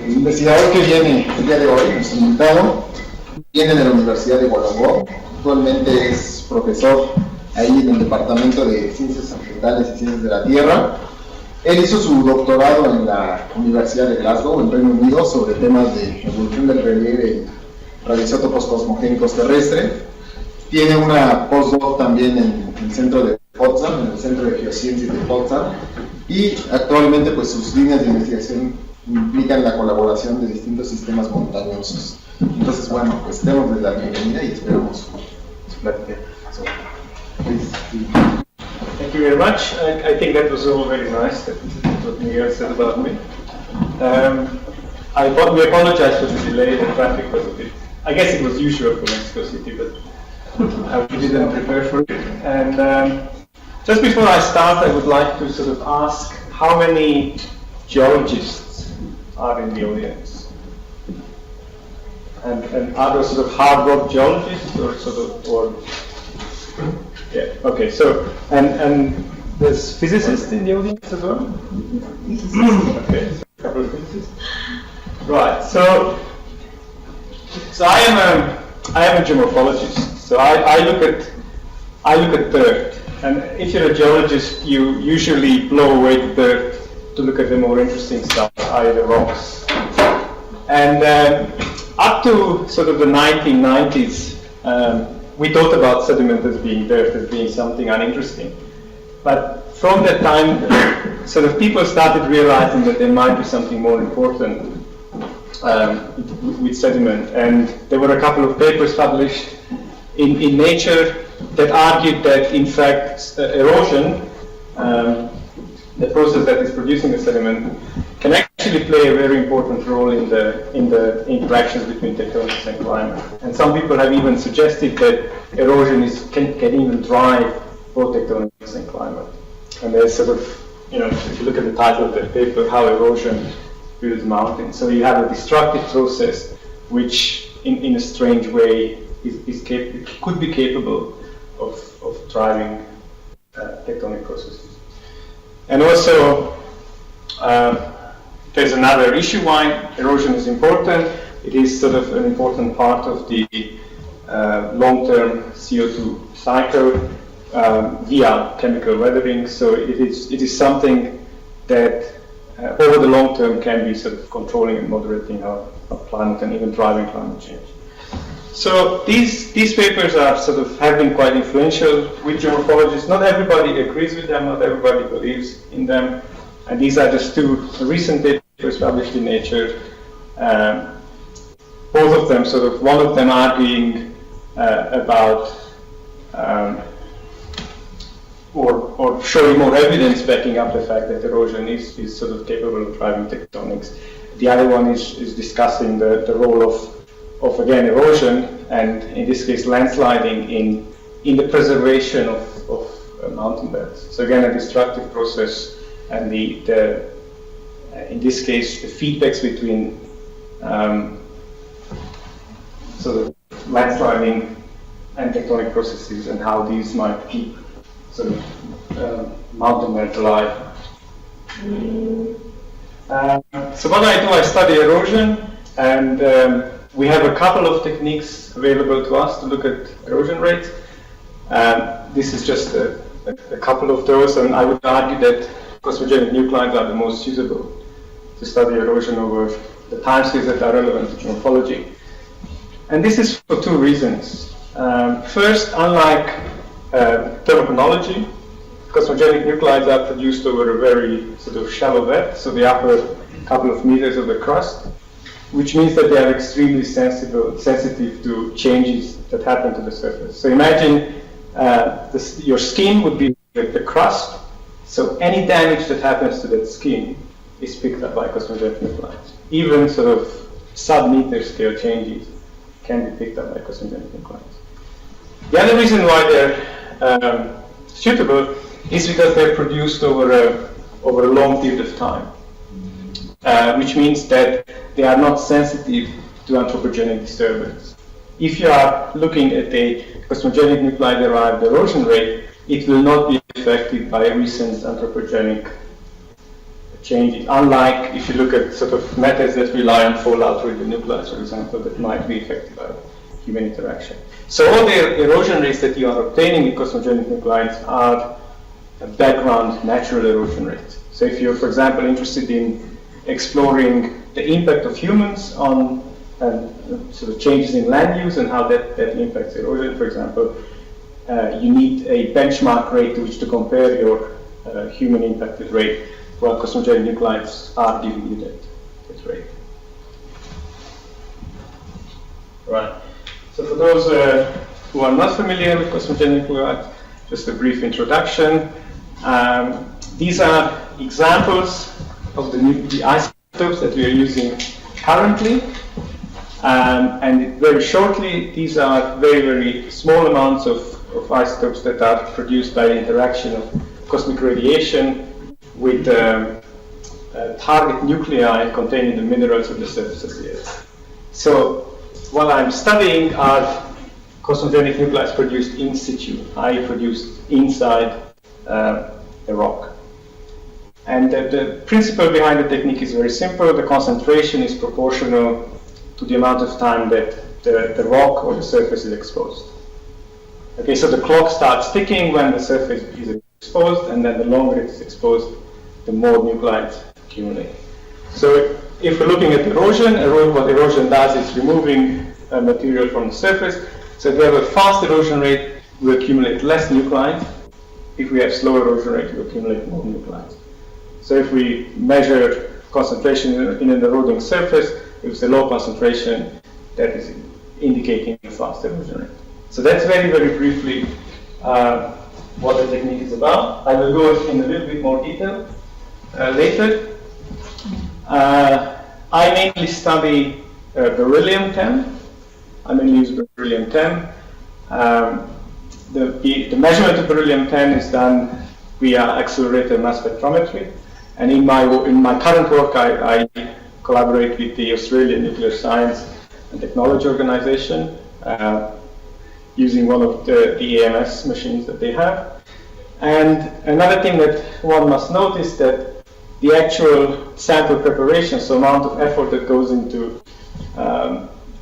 El investigador que viene el día de hoy, nuestro invitado, viene de la Universidad de Guadalajara. Actualmente es profesor ahí en el Departamento de Ciencias Ambientales y Ciencias de la Tierra. Él hizo su doctorado en la Universidad de Glasgow, en Reino Unido, sobre temas de evolución del relieve y radioisótopos cosmogénicos terrestres. Tiene una postdoc también en el centro de Potsdam, en el Centro de Geociencias de Potsdam, y actualmente pues sus líneas de investigación implican la colaboración de distintos sistemas montañosos. Entonces, bueno, pues démosle la bienvenida y esperamos su plática. So, please. Thank you very much. I think that was all very nice, that what Miguel said about me. We apologize for the delay. The traffic was a bit, I guess it was usual for Mexico City, but we didn't prepare for it. And just before I start, I would like to sort of ask how many geologists are in the audience? And are those sort of hard rock geologists yeah, okay, so, and there's physicists in the audience as well? Okay, so a couple of physicists. Right, so I am a geomorphologist, so I look at dirt, and if you're a geologist, you usually blow away the dirt to look at the more interesting stuff, i.e. the rocks. And up to sort of the 1990s, we thought about sediment as being dirt, as being something uninteresting. But from that time, sort of people started realizing that there might be something more important with sediment. And there were a couple of papers published in Nature that argued that, in fact, erosion, the process that is producing the sediment, can actually play a very important role in the interactions between tectonics and climate. And some people have even suggested that erosion can even drive both tectonics and climate. And there's sort of, if you look at the title of the paper, How Erosion Builds Mountains. So you have a destructive process which, in a strange way, could be capable of driving tectonic processes. And also, there's another issue why erosion is important. It is sort of an important part of the long-term CO2 cycle via chemical weathering. So it is something that over the long term can be sort of controlling and moderating our climate and even driving climate change. So these papers have been quite influential with geomorphologists. Not everybody agrees with them, not everybody believes in them. And these are just two recent papers published in Nature. Both of them one of them arguing about or showing more evidence backing up the fact that erosion is sort of capable of driving tectonics. The other one is discussing the role of again erosion, and in this case landsliding in the preservation of mountain beds. So again, a destructive process, and in this case the feedbacks between sort of landsliding and tectonic processes and how these might keep sort of mountain beds alive. So what I study erosion, and we have a couple of techniques available to us to look at erosion rates. This is just a couple of those, and I would argue that cosmogenic nuclides are the most suitable to study erosion over the timescales that are relevant to geomorphology. And this is for two reasons. First, unlike thermochronology, cosmogenic nuclides are produced over a very sort of shallow depth, so the upper couple of meters of the crust, which means that they are extremely sensitive to changes that happen to the surface. So imagine your skin would be the crust, so any damage that happens to that skin is picked up by cosmogenic nuclides. Even sort of sub-meter scale changes can be picked up by cosmogenic nuclides. The other reason why they're suitable is because they're produced over a long period of time, which means that they are not sensitive to anthropogenic disturbance. If you are looking at a cosmogenic nuclide-derived erosion rate, it will not be affected by recent anthropogenic changes, unlike if you look at sort of methods that rely on fallout radionuclides, for example, that might be affected by human interaction. So all the erosion rates that you are obtaining with cosmogenic nuclides are background natural erosion rates. So if you're, for example, interested in exploring the impact of humans on sort of changes in land use and how that impacts erosion, for example, you need a benchmark rate to which to compare your human impacted rate, while cosmogenic nuclides are giving you that rate. Right. So for those who are not familiar with cosmogenic nuclides, just a brief introduction. These are examples of the isotopes that we are using currently. And very shortly, these are very, very small amounts of isotopes that are produced by the interaction of cosmic radiation with target nuclei containing the minerals of the surface of the Earth. So what I'm studying are cosmogenic nuclides produced in situ, i.e. produced inside a rock. And the principle behind the technique is very simple. The concentration is proportional to the amount of time that the rock or the surface is exposed. Okay, so the clock starts ticking when the surface is exposed, and then the longer it is exposed, the more nuclides accumulate. So if we're looking at erosion, what erosion does is removing material from the surface. So if we have a fast erosion rate, we accumulate less nuclides. If we have slow erosion rate, we accumulate more nuclides. So if we measure concentration in an eroding surface, if it's a low concentration, that is indicating a fast erosion rate. So that's very, very briefly what the technique is about. I will go in a little bit more detail later. I mainly study beryllium-10. I mainly use beryllium-10. The measurement of beryllium-10 is done via accelerator mass spectrometry. And in my current work, I collaborate with the Australian Nuclear Science and Technology Organization using one of the AMS machines that they have. And another thing that one must note is that the actual sample preparation, so amount of effort that goes into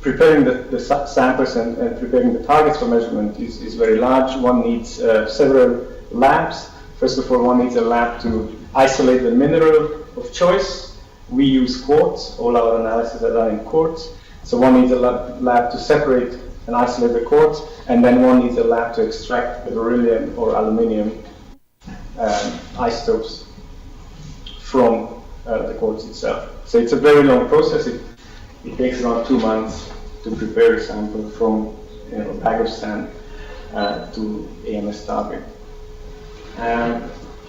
preparing the samples and preparing the targets for measurement is very large. One needs several labs. First of all, one needs a lab to isolate the mineral of choice. We use quartz. All our analyses are done in quartz. So one needs a lab to separate and isolate the quartz, and then one needs a lab to extract the beryllium or aluminium isotopes from the quartz itself. So it's a very long process. It takes around 2 months to prepare a sample from a bag of sand to AMS target.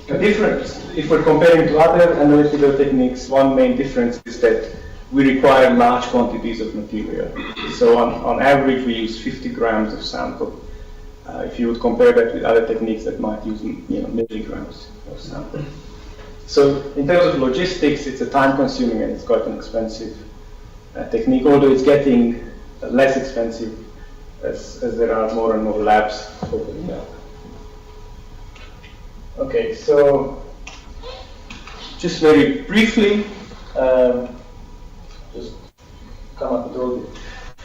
The difference, if we're comparing to other analytical techniques, one main difference is that we require large quantities of material. So on average, we use 50 grams of sample. If you would compare that with other techniques that might use milligrams of sample. So in terms of logistics, it's a time-consuming and it's quite an expensive technique, although it's getting less expensive as there are more and more labs opening up. Okay, so just very briefly, just come up with all this.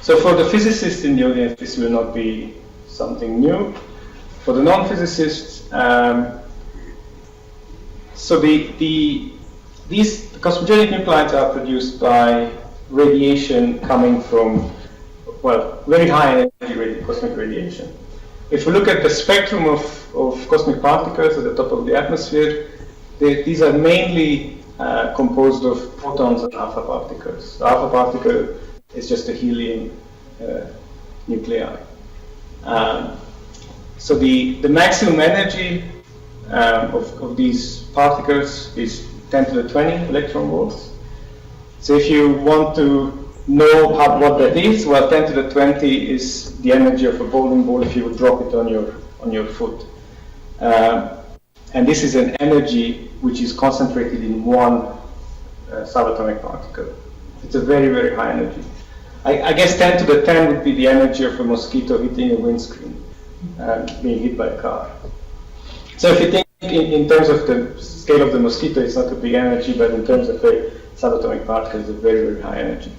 So for the physicists in the audience, this will not be something new. For the non-physicists, so these cosmogenic nuclides are produced by radiation coming from, well, very high energy cosmic radiation. If we look at the spectrum of cosmic particles at the top of the atmosphere, these are mainly composed of protons and alpha particles. The alpha particle is just a helium nuclei. So the maximum energy of these particles is 10 to the 20 electron volts. So if you want to know what that is, well, 10 to the 20 is the energy of a bowling ball if you would drop it on your foot. And this is an energy which is concentrated in one subatomic particle. It's a very, very high energy. I guess 10 to the 10 would be the energy of a mosquito hitting a windscreen, being hit by a car. So if you think in terms of the scale of the mosquito, it's not a big energy, but in terms of a subatomic particle, it's a very, very high energy.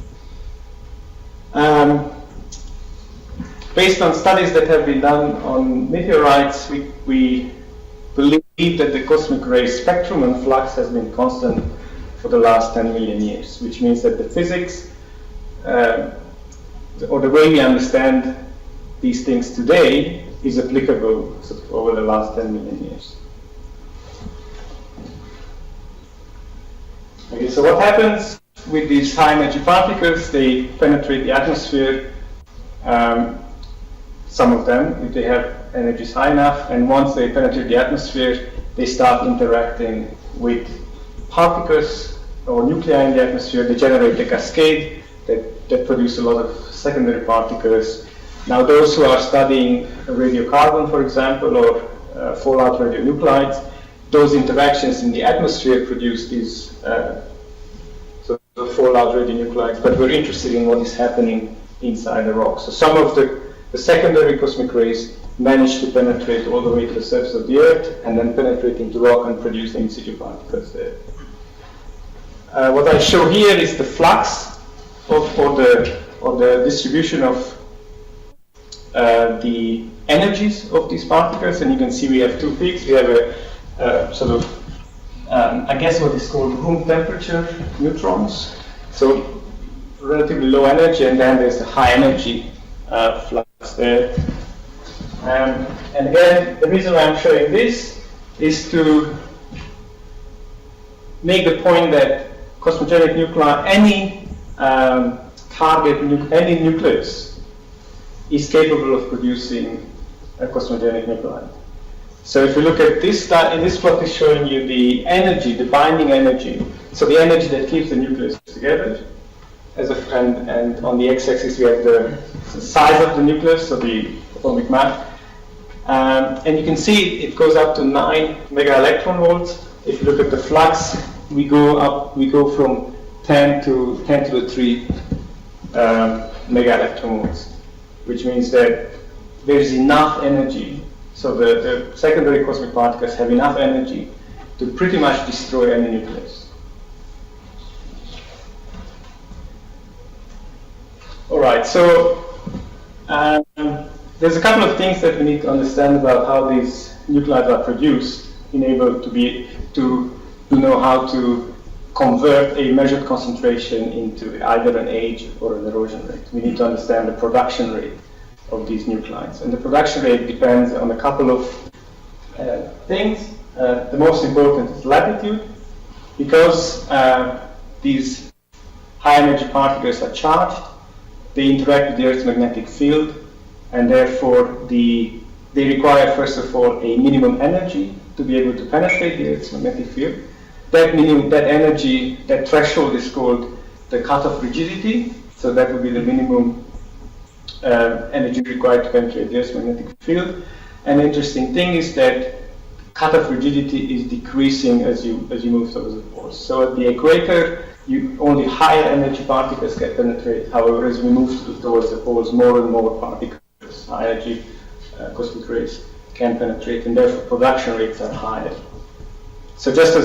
Based on studies that have been done on meteorites, we believe that the cosmic ray spectrum and flux has been constant for the last 10 million years, which means that the physics, or the way we understand these things today, is applicable sort of over the last 10 million years. Okay, so what happens with these high energy particles? They penetrate the atmosphere, some of them, if they have energies high enough, and once they penetrate the atmosphere, they start interacting with particles or nuclei in the atmosphere. They generate a cascade that produce a lot of secondary particles. Now, those who are studying radiocarbon, for example, or fallout radionuclides, those interactions in the atmosphere produce these sort of fallout radionuclides, but we're interested in what is happening inside the rock. So some of the secondary cosmic rays manage to penetrate all the way to the surface of the Earth and then penetrate into rock and produce the in situ particles there. What I show here is the flux or the distribution of the energies of these particles, and you can see we have two peaks. We have a sort of, I guess what is called room temperature neutrons, so relatively low energy, and then there's a high energy flux there. And again, the reason why I'm showing this is to make the point that cosmogenic nuclei, any any nucleus is capable of producing a cosmogenic nuclide. So if you look at this plot is showing you the energy, the binding energy, so the energy that keeps the nucleus together, and on the x-axis we have the size of the nucleus, so the atomic mass. And you can see it goes up to 9 mega electron volts. If you look at the flux, we go from 10 to the 3 mega electron volts, which means that there is enough energy. So the secondary cosmic particles have enough energy to pretty much destroy any nucleus. All right, so there's a couple of things that we need to understand about how these nuclides are produced in able to know how to convert a measured concentration into either an age or an erosion rate. We need to understand the production rate of these nuclides. And the production rate depends on a couple of things. The most important is latitude, because these high energy particles are charged. They interact with the Earth's magnetic field, and therefore they require, first of all, a minimum energy to be able to penetrate the Earth's magnetic field. That energy, that threshold is called the cutoff rigidity, so that would be the minimum energy required to penetrate the Earth's magnetic field. And the interesting thing is that cutoff rigidity is decreasing as you move towards the poles. So at the equator, only higher energy particles can penetrate. However, as we move towards the poles, more and more particles, high energy cosmic rays, can penetrate, and therefore production rates are higher. So just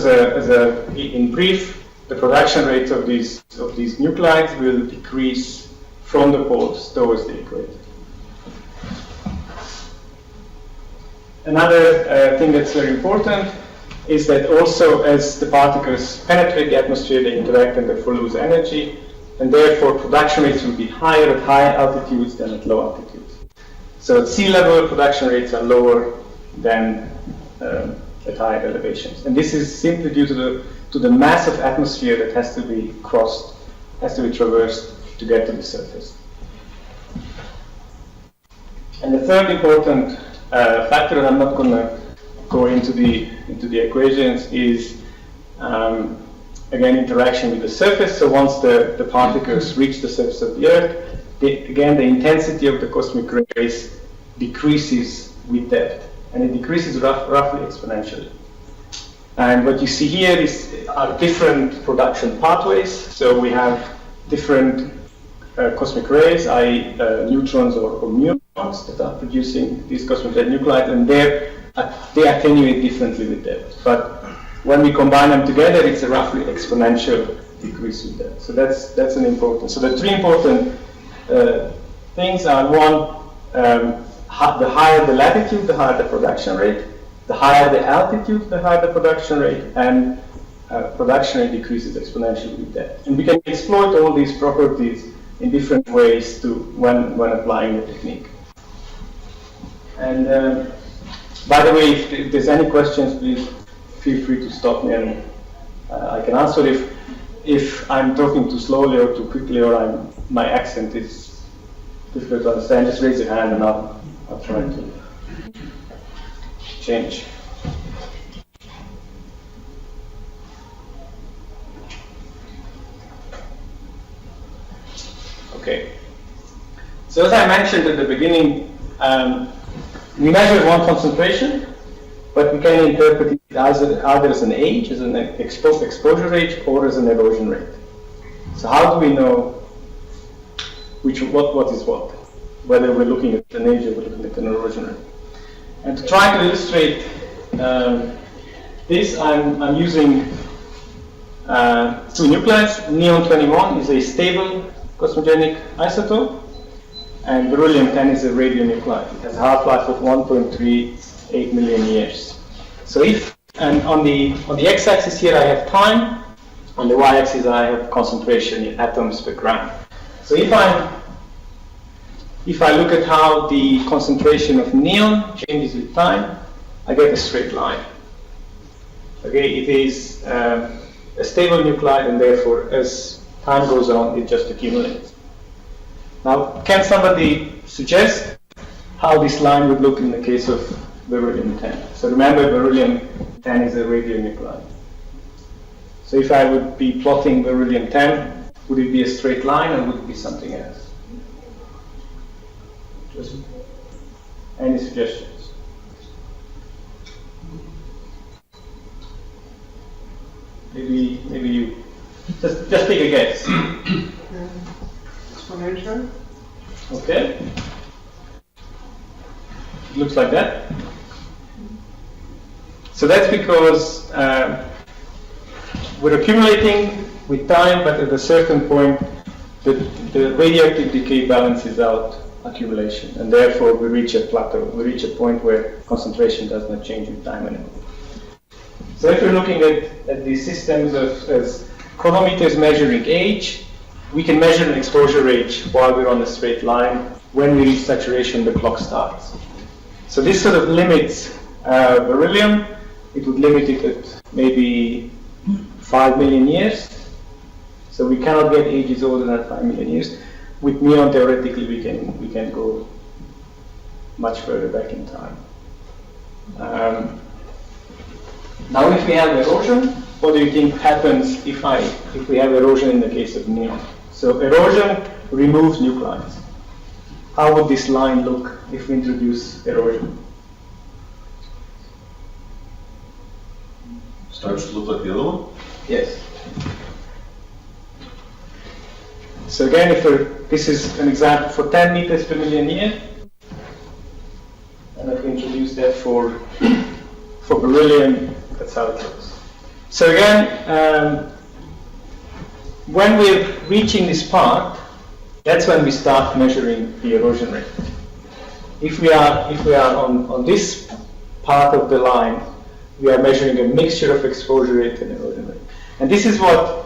in brief, the production rates of these nuclides will decrease from the poles towards the equator. Another thing that's very important is that also as the particles penetrate the atmosphere, they interact and therefore lose energy, and therefore production rates will be higher at high altitudes than at low altitudes. So at sea level, production rates are lower than at higher elevations. And this is simply due to the massive atmosphere that has to be crossed, has to be traversed to get to the surface. And the third important factor, and I'm not going to go into the equations, is again interaction with the surface. So once the particles reach the surface of the Earth, again the intensity of the cosmic rays decreases with depth, and it decreases roughly exponentially. And what you see here are different production pathways. So we have different cosmic rays, i.e. neutrons or muons that are producing these cosmic ray nuclides, and their they attenuate differently with depth. But when we combine them together, it's a roughly exponential decrease with depth. So that's an important. So the three important things are: one, the higher the latitude, the higher the production rate; the higher the altitude, the higher the production rate, and production rate decreases exponentially with depth. And we can exploit all these properties in different ways when applying the technique. And by the way, if there's any questions, please feel free to stop me, and I can answer. If I'm talking too slowly or too quickly, or my accent is difficult to understand, just raise your hand and I'll try to change. Okay. So as I mentioned at the beginning, we measure one concentration, but we can interpret it either as an age, as an exposure rate, or as an erosion rate. So how do we know what is what? Whether we're looking at an age or we're looking at an erosion rate. And to try to illustrate this, I'm using two nuclides. Neon-21 is a stable cosmogenic isotope, and beryllium-10 is a radionuclide. It has a half-life of 1.38 million years. So and on the x-axis here I have time, on the y-axis I have concentration in atoms per gram. So if I look at how the concentration of neon changes with time, I get a straight line. Okay, it is a stable nuclide, and therefore as time goes on, it just accumulates. Now, can somebody suggest how this line would look in the case of beryllium-10? So remember, beryllium-10 is a radionuclide. So if I would be plotting beryllium-10, would it be a straight line or would it be something else? Just any suggestions? Maybe you just take a guess. Exponential. Okay. It looks like that. So that's because we're accumulating with time, but at a certain point, the radioactive decay balances out accumulation, and therefore we reach a plateau. We reach a point where concentration does not change with time anymore. So if you're looking at these systems as chronometers measuring age, we can measure an exposure rate while we're on a straight line. When we reach saturation, the clock starts. So this sort of limits beryllium. It would limit it at maybe 5 million years. So we cannot get ages older than 5 million years. With neon, theoretically, we can go much further back in time. Now, if we have erosion, what do you think happens if we have erosion in the case of neon? So erosion removes nuclides. How would this line look if we introduce erosion? Starts to look like the other one? Yes. So again, this is an example for 10 meters per million year, and if we introduce that for beryllium, that's how it looks. So again, when we're reaching this part, that's when we start measuring the erosion rate. If we are on this part of the line, we are measuring a mixture of exposure rate and erosion rate. And this is what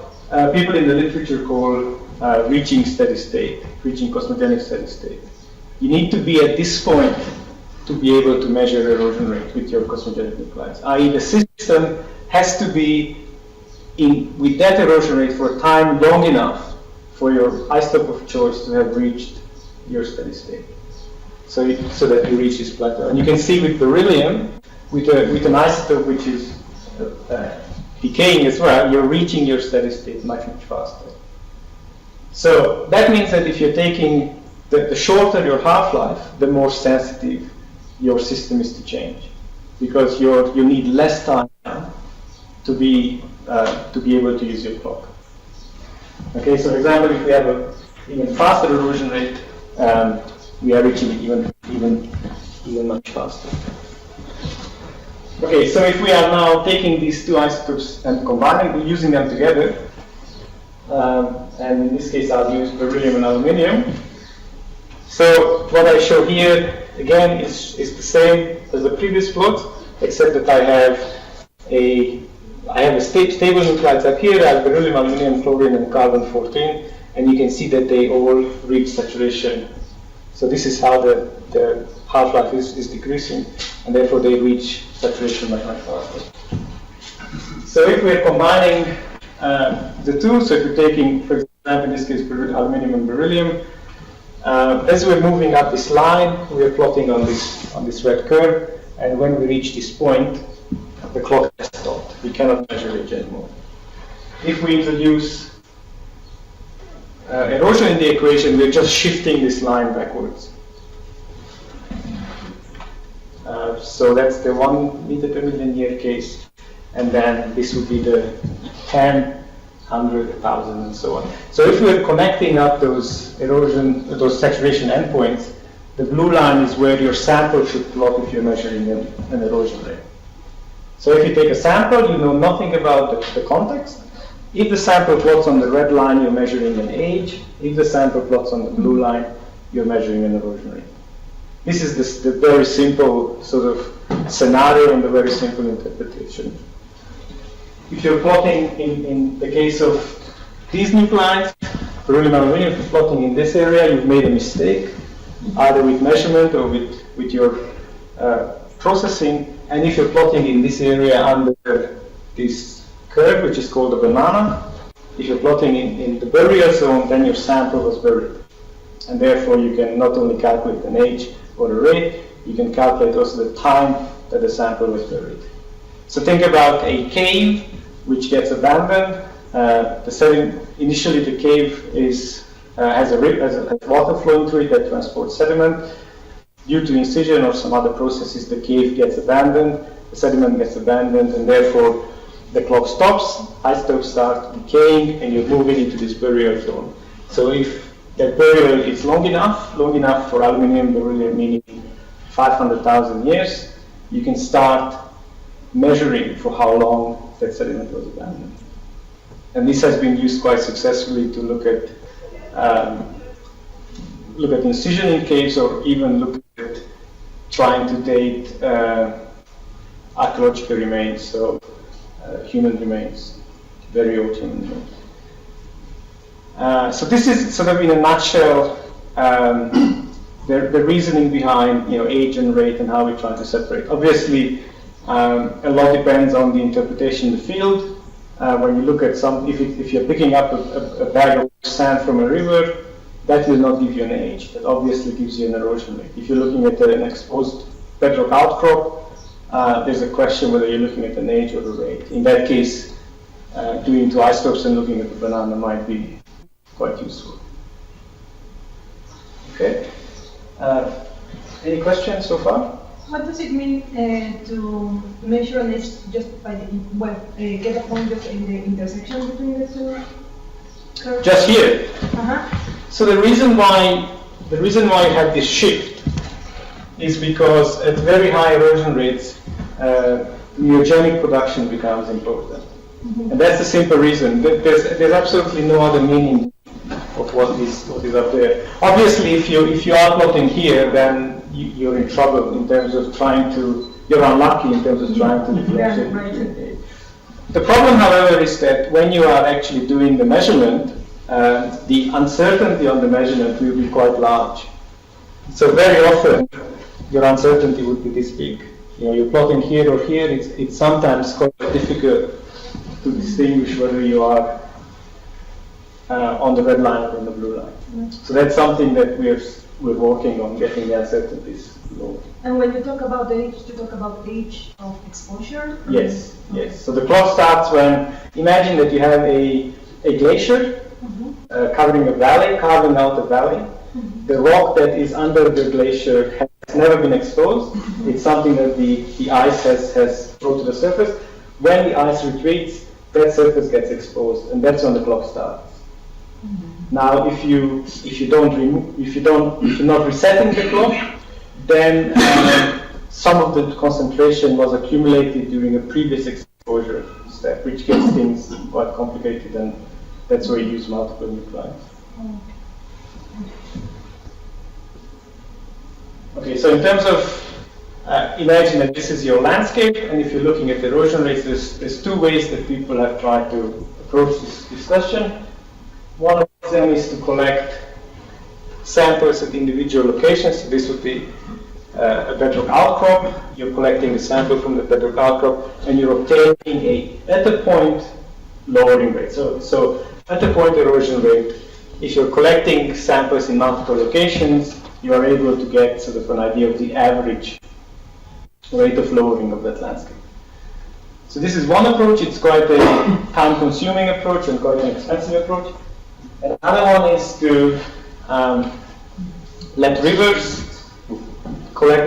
people in the literature call reaching steady state, reaching cosmogenic steady state. You need to be at this point to be able to measure erosion rate with your cosmogenic nuclides, i.e. the system has to be with that erosion rate for a time long enough for your isotope of choice to have reached your steady state, so that you reach this plateau. And you can see with beryllium, with an isotope which is decaying as well, you're reaching your steady state much faster. So that means that if you're taking the shorter your half-life, the more sensitive your system is to change, because you need less time to be able to use your clock. Okay, so for example, if we have an even faster erosion rate, we are reaching it even much faster. Okay, so if we are now taking these two isotopes and combining, we're using them together, and in this case I'll use beryllium and aluminium. So what I show here, again, is the same as the previous plot, except that I have a stable nuclides up here. I have beryllium, aluminium, chlorine, and carbon-14, and you can see that they all reach saturation. So this is how the half-life is decreasing, and therefore they reach saturation much faster. So if we're combining the two, so if we're taking, for example, in this case, aluminium and beryllium, as we're moving up this line, we are plotting on this red curve, and when we reach this point, the clock has stopped. We cannot measure it anymore. If we introduce erosion in the equation, we're just shifting this line backwards. So that's the 1 meter per million year case, and then this would be the 10, 100, 1,000, and so on. So if we're connecting up those saturation endpoints, the blue line is where your sample should plot if you're measuring an erosion rate. So if you take a sample, you know nothing about the context. If the sample plots on the red line, you're measuring an age. If the sample plots on the blue line, you're measuring an erosion rate. This is the very simple sort of scenario and the very simple interpretation. If you're plotting in the case of these nuclides, beryllium aluminium, if you're plotting in this area, you've made a mistake, either with measurement or with your processing. And if you're plotting in this area under this curve, which is called a banana, if you're plotting in the burial zone, then your sample was buried. And therefore you can not only calculate an age or a rate, you can calculate also the time that the sample was buried. So think about a cave which gets abandoned. Initially the cave has water flowing through it that transports sediment. Due to incision or some other processes, the cave gets abandoned, the sediment gets abandoned, and therefore the clock stops, isotopes start decaying, and you're moving into this burial zone. So if that burial is long enough for aluminium, beryllium, meaning 500,000 years, you can start measuring for how long that sediment was abandoned. And this has been used quite successfully to look at incision in caves, or even look at trying to date archaeological remains, so human remains, very old human remains. So this is sort of in a nutshell the reasoning behind age and rate and how we try to separate. Obviously, a lot depends on the interpretation in the field. When you look at if you're picking up a bag of sand from a river, that will not give you an age. That obviously gives you an erosion rate. If you're looking at an exposed bedrock outcrop, there's a question whether you're looking at an age or a rate. In that case, doing two isotopes and looking at the banana might be quite useful. Okay. Any questions so far? What does it mean to measure an age just by get a point just in the intersection between the two curves? Just here. Uh-huh. So the reason why you have this shift is because at very high erosion rates, neogenic production becomes important. Mm-hmm. And that's the simple reason. There's absolutely no other meaning of what is up there. Obviously, if you are plotting here, then you're in trouble in terms of you're unlucky in terms of trying to differentiate. Yeah, right. The problem, however, is that when you are actually doing the measurement, the uncertainty on the measurement will be quite large. So very often, your uncertainty would be this big. You're plotting here or here, it's sometimes quite difficult to distinguish whether you are on the red line or on the blue line. Mm-hmm. So that's something that we're working on, getting the uncertainties low. And when you talk about age, you talk about age of exposure? Yes, yes. So the clock starts when, imagine that you have a glacier covering a valley, carving out a valley. Mm-hmm. The rock that is under the glacier has never been exposed. Mm-hmm. It's something that the ice has brought to the surface. When the ice retreats, that surface gets exposed, and that's when the clock starts. Mm-hmm. Now, if you're not resetting the clock, then some of the concentration was accumulated during a previous exposure step, which gets things quite complicated, and that's where you use multiple nuclei. Okay, so in terms of, imagine that this is your landscape, and if you're looking at erosion rates, there's two ways that people have tried to approach this question. One of them is to collect samples at individual locations. So this would be a bedrock outcrop. You're collecting the sample from the bedrock outcrop, and you're obtaining at a point lowering rate. So at a point erosion rate, if you're collecting samples in multiple locations, you are able to get sort of an idea of the average rate of lowering of that landscape. So this is one approach. It's quite a time-consuming approach and quite an expensive approach. Another one is to let rivers collect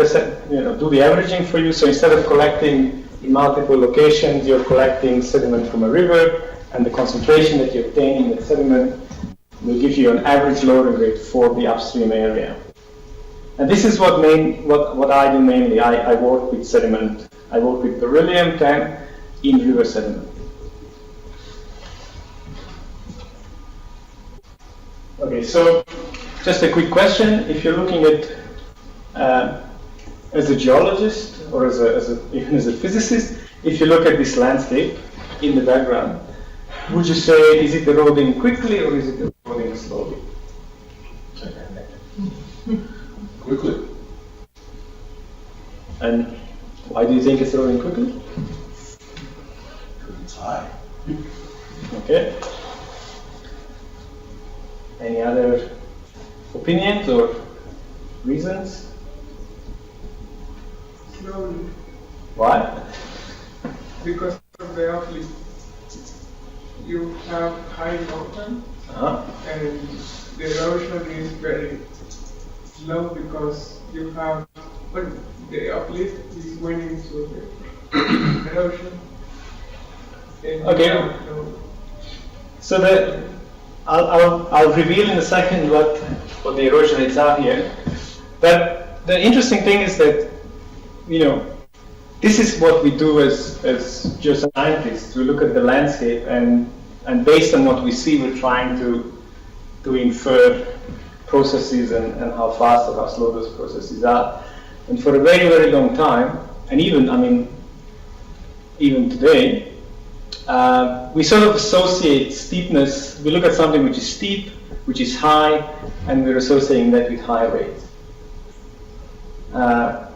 do the averaging for you. So instead of collecting in multiple locations, you're collecting sediment from a river, and the concentration that you obtain in the sediment will give you an average lowering rate for the upstream area. And this is what I do mainly. I work with sediment. I work with beryllium 10 in river sediment. Okay, so just a quick question. If you're looking at, as a geologist or even as a physicist, if you look at this landscape in the background, would you say, is it eroding quickly or is it eroding slowly? Quickly. And why do you think it's eroding quickly? Because it's high. Okay. Any other opinions or reasons? Slowly, Why? because of the uplift. You have high mountain and the erosion is very slow because you have, but the uplift is going into the erosion. Okay. So I'll reveal in a second what the erosion rates are here. But the interesting thing is that, this is what we do as geoscientists. We look at the landscape, and based on what we see, we're trying to infer processes and how fast or how slow those processes are. And for a very, very long time, and even today, we sort of associate steepness. We look at something which is steep, which is high, and we're associating that with high rates.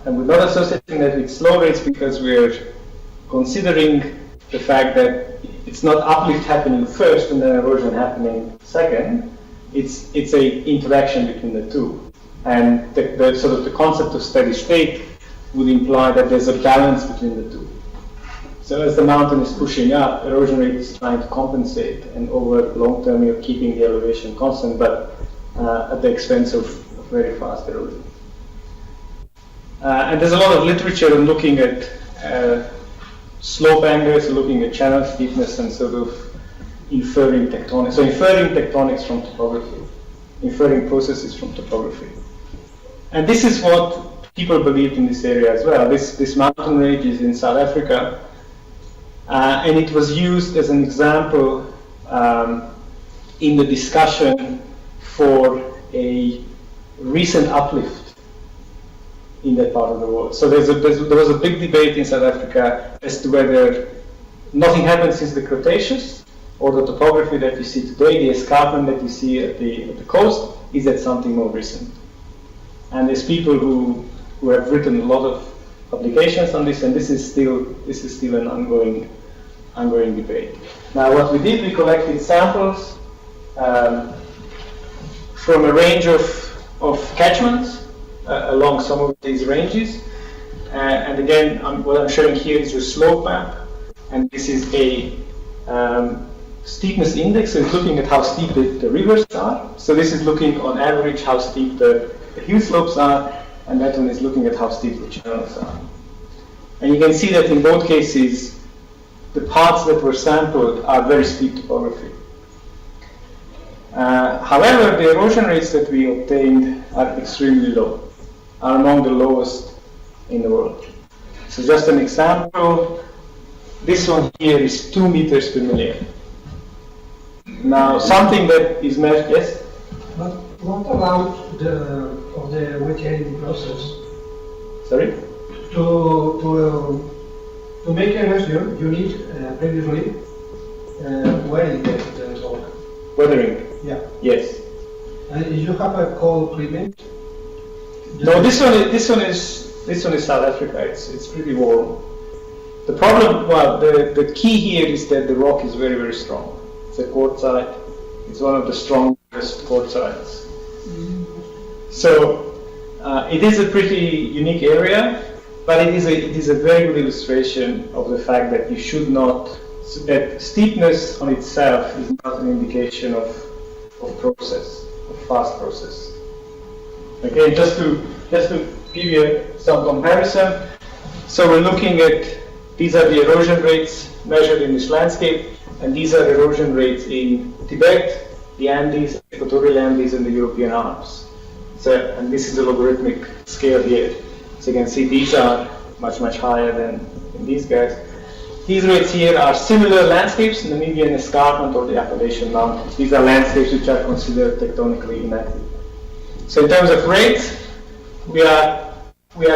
And we're not associating that with slow rates because we're considering the fact that it's not uplift happening first and then erosion happening second. It's a interaction between the two. And the sort of the concept of steady state would imply that there's a balance between the two. So as the mountain is pushing up, erosion rate is trying to compensate, and over long term you're keeping the elevation constant, but at the expense of very fast erosion. And there's a lot of literature on looking at slope angles, looking at channel steepness, and sort of inferring tectonics. So inferring tectonics from topography, inferring processes from topography. And this is what people believed in this area as well. This mountain range is in South Africa, and it was used as an example in the discussion for a recent uplift in that part of the world. So there was a big debate in South Africa as to whether nothing happened since the Cretaceous, or the topography that you see today, the escarpment that you see at the coast, is that something more recent. And there's people who have written a lot of publications on this, and this is still an ongoing debate. Now, what we did, we collected samples from a range of catchments along some of these ranges. And again, what I'm showing here is your slope map, and this is a steepness index, so it's looking at how steep the rivers are. So this is looking on average how steep the hill slopes are, and that one is looking at how steep the channels are. And you can see that in both cases, the parts that were sampled are very steep topography. However, the erosion rates that we obtained are extremely low, are among the lowest in the world. So just an example, this one here is 2 meters per million. Now something that is measured, yes? But what about the weakening process? Sorry? To make erosion, you need previously weathering the rock. Weathering? Yeah. Yes. And you have a cold climate? No, this one is South Africa. It's pretty warm. The problem, well, the key here is that the rock is very, very strong. It's a quartzite. It's one of the strongest quartzites. So it is a pretty unique area, but it is a very good illustration of the fact that you should not, that steepness on itself is not an indication of process, of fast process. Okay, just to give you some comparison. So we're looking at, these are the erosion rates measured in this landscape, and these are erosion rates in Tibet, the Andes, Equatorial Andes, and the European Alps. So, and this is the logarithmic scale here. So you can see these are much, much higher than these guys. These rates here are similar landscapes, Namibian Escarpment or the Appalachian Mountains. These are landscapes which are considered tectonically inactive. So in terms of rates, we are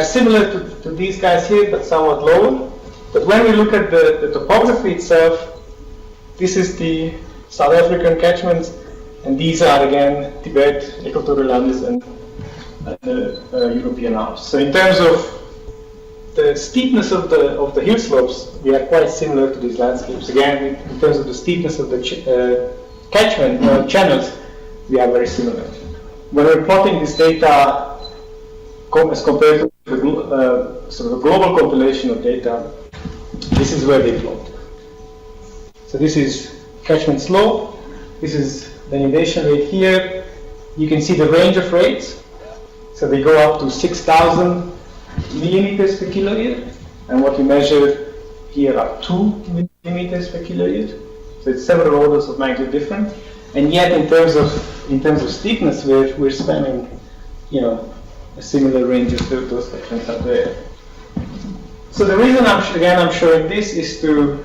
similar to these guys here, but somewhat lower. But when we look at the topography itself, this is the South African catchments, and these are again Tibet, Equatorial Andes, and the European Alps. So in terms of the steepness of the hill slopes, we are quite similar to these landscapes. Again, in terms of the steepness of the catchment channels, we are very similar. When we're plotting this data as compared to the sort of a global compilation of data, this is where they plot. So this is catchment slope. This is the inundation rate here. You can see the range of rates. So they go up to 6,000 millimeters per kiloyear, and what we measure here are 2 millimeters per kiloyear. So it's several orders of magnitude different. And yet, in terms of steepness, we're spanning, a similar range of those catchments up there. So the reason I'm showing this is to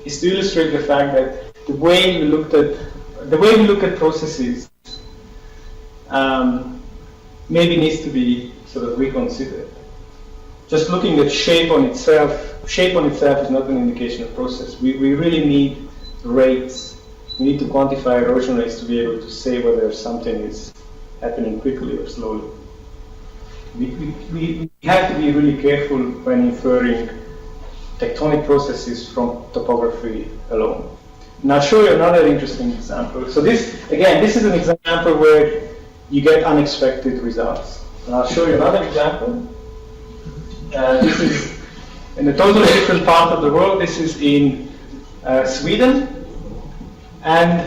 illustrate the fact that the way we look at processes maybe needs to be sort of reconsidered. Just looking at shape on itself is not an indication of process. We really need rates. We need to quantify erosion rates to be able to say whether something is happening quickly or slowly. We have to be really careful when inferring tectonic processes from topography alone. And I'll show you another interesting example. So this is an example where you get unexpected results. And I'll show you another example. This is in a totally different part of the world. This is in Sweden. And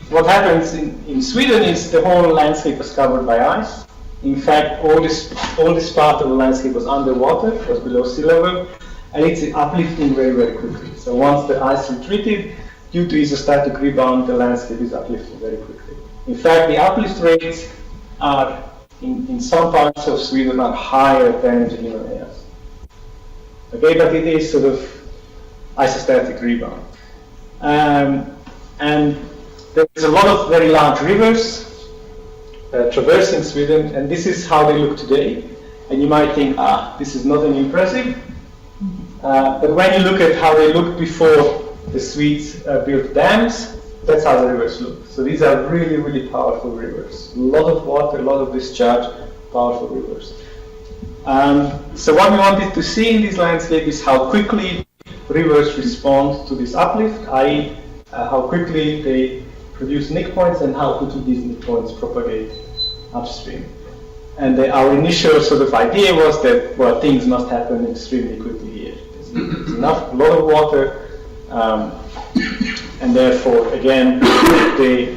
what happens in Sweden is the whole landscape was covered by ice. In fact, all this part of the landscape was underwater, was below sea level, and it's uplifting very, very quickly. So once the ice retreated, due to isostatic rebound, the landscape is uplifting very quickly. In fact, the uplift rates are, in some parts of Sweden, are higher than the Himalayas. Okay, but it is sort of isostatic rebound. And there's a lot of very large rivers traversing Sweden, and this is how they look today. And you might think, this is nothing impressive. But when you look at how they looked before the Swedes built dams, that's how the rivers look. So these are really, really powerful rivers. A lot of water, a lot of discharge, powerful rivers. So what we wanted to see in this landscape is how quickly rivers respond to this uplift, i.e. How quickly they produce nick points and how quickly these nick points propagate upstream. And our initial sort of idea was that, well, things must happen extremely quickly here. There's a lot of water, and therefore, again, the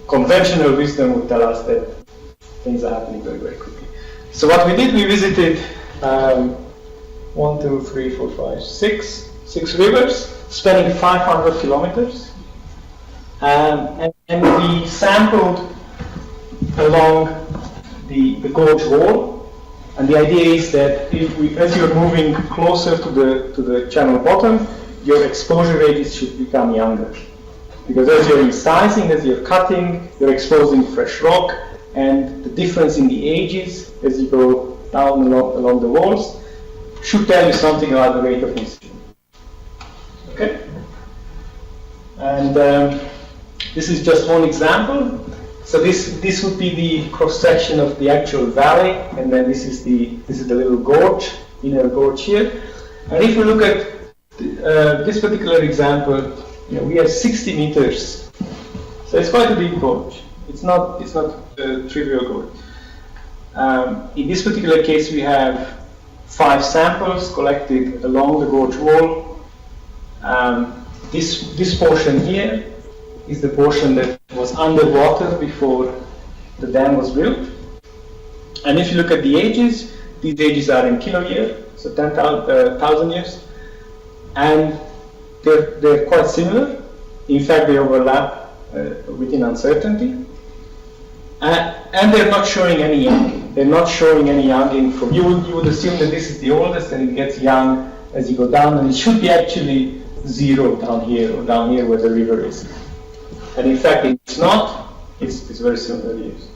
conventional wisdom would tell us that things are happening very, very quickly. So what we did, we visited 6 rivers spanning 500 kilometers. And we sampled along the gorge wall And the idea is that as you're moving closer to the channel bottom, your exposure radius should become younger. Because as you're incising, as you're cutting, you're exposing fresh rock, and the difference in the ages as you go down along the walls should tell you something about the rate of incision. Okay? And this is just one example. So this would be the cross section of the actual valley, and then this is the little gorge, inner gorge here. And if we look at this particular example, we have 60 meters, so it's quite a big gorge. It's not a trivial gorge. In this particular case, we have 5 samples collected along the gorge wall. This portion here is the portion that was underwater before the dam was built. And if you look at the ages, these ages are in kiloyear, so 10,000 years, and they're quite similar. In fact, they overlap within uncertainty, and they're not showing any younging. They're not showing any younging from you would assume that this is the oldest, and it gets young as you go down, and it should be actually 0 down here, or down here where the river is. And in fact, it's not. It's very similar years.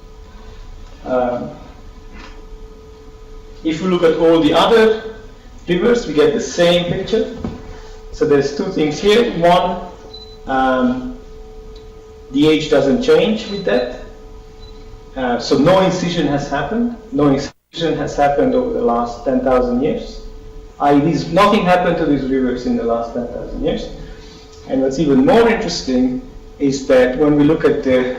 If we look at all the other rivers, we get the same picture. So there's 2 things here. One, the age doesn't change with that. So no incision has happened. No incision has happened over the last 10,000 years. Nothing happened to these rivers in the last 10,000 years. And what's even more interesting is that when we look at the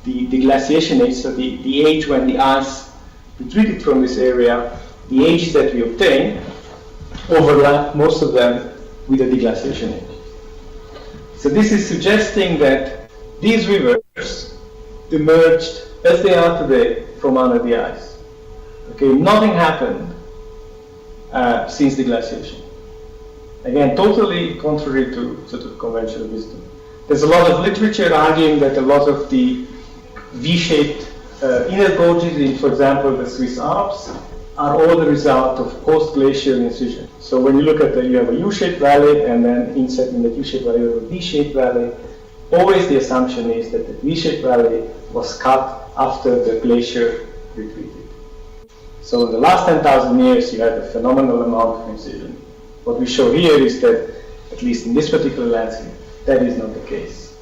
glaciation age, so the age when the ice retreated from this area, the ages that we obtain overlap, most of them, with the deglaciation age. So this is suggesting that these rivers emerged as they are today from under the ice. Okay, nothing happened since the glaciation. Again, totally contrary to sort of conventional wisdom. There's a lot of literature arguing that a lot of the V-shaped inner gorges in, for example, the Swiss Alps, are all the result of post-glacial incision. So when you look at you have a U-shaped valley, and then inside in the U-shaped valley you have a V-shaped valley. Always the assumption is that the V-shaped valley was cut after the glacier retreated. So in the last 10,000 years you had a phenomenal amount of incision. What we show here is that, at least in this particular landscape, that is not the case.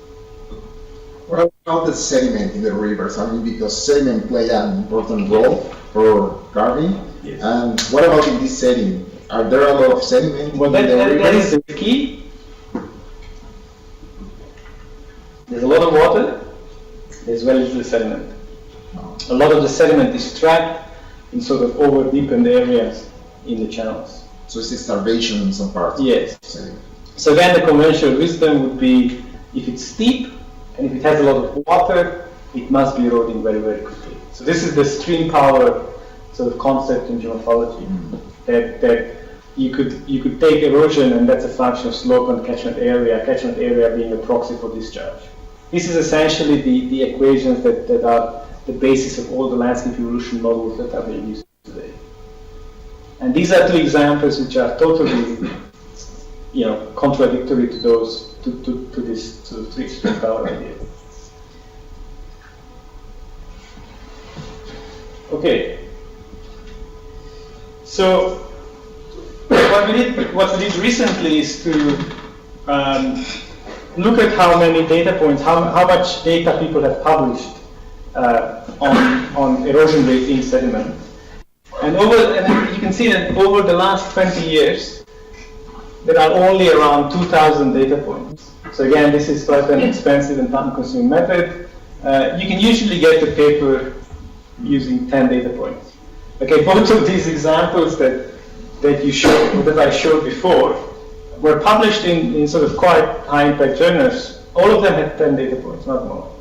What about the sediment in the rivers? I mean, because sediment play an important role for carving. Yes. And what about in this setting? Are there a lot of sediment Well, in the rivers? that is the key. There's a lot of water, as well as the sediment. A lot of the sediment is trapped in sort of over-deepened areas in the channels. So it's a starvation in some parts. Yes. Sediment. So then the conventional wisdom would be, if it's steep and if it has a lot of water, it must be eroding very, very quickly. So this is the stream power sort of concept in geomorphology, that you could take erosion, and that's a function of slope and catchment area being a proxy for discharge. This is essentially the equations that are the basis of all the landscape evolution models that are being used today. And these are 2 examples which are totally contradictory to those to this sort of 3 stream power idea. Okay. So what we did recently is to look at how many data points, how much data people have published on erosion rate in sediment. And you can see that over the last 20 years, there are only around 2,000 data points. So again, this is quite an expensive and time-consuming method. You can usually get the paper using 10 data points. Okay, both of these examples that I showed before were published in sort of quite high-impact journals. All of them had 10 data points, not more.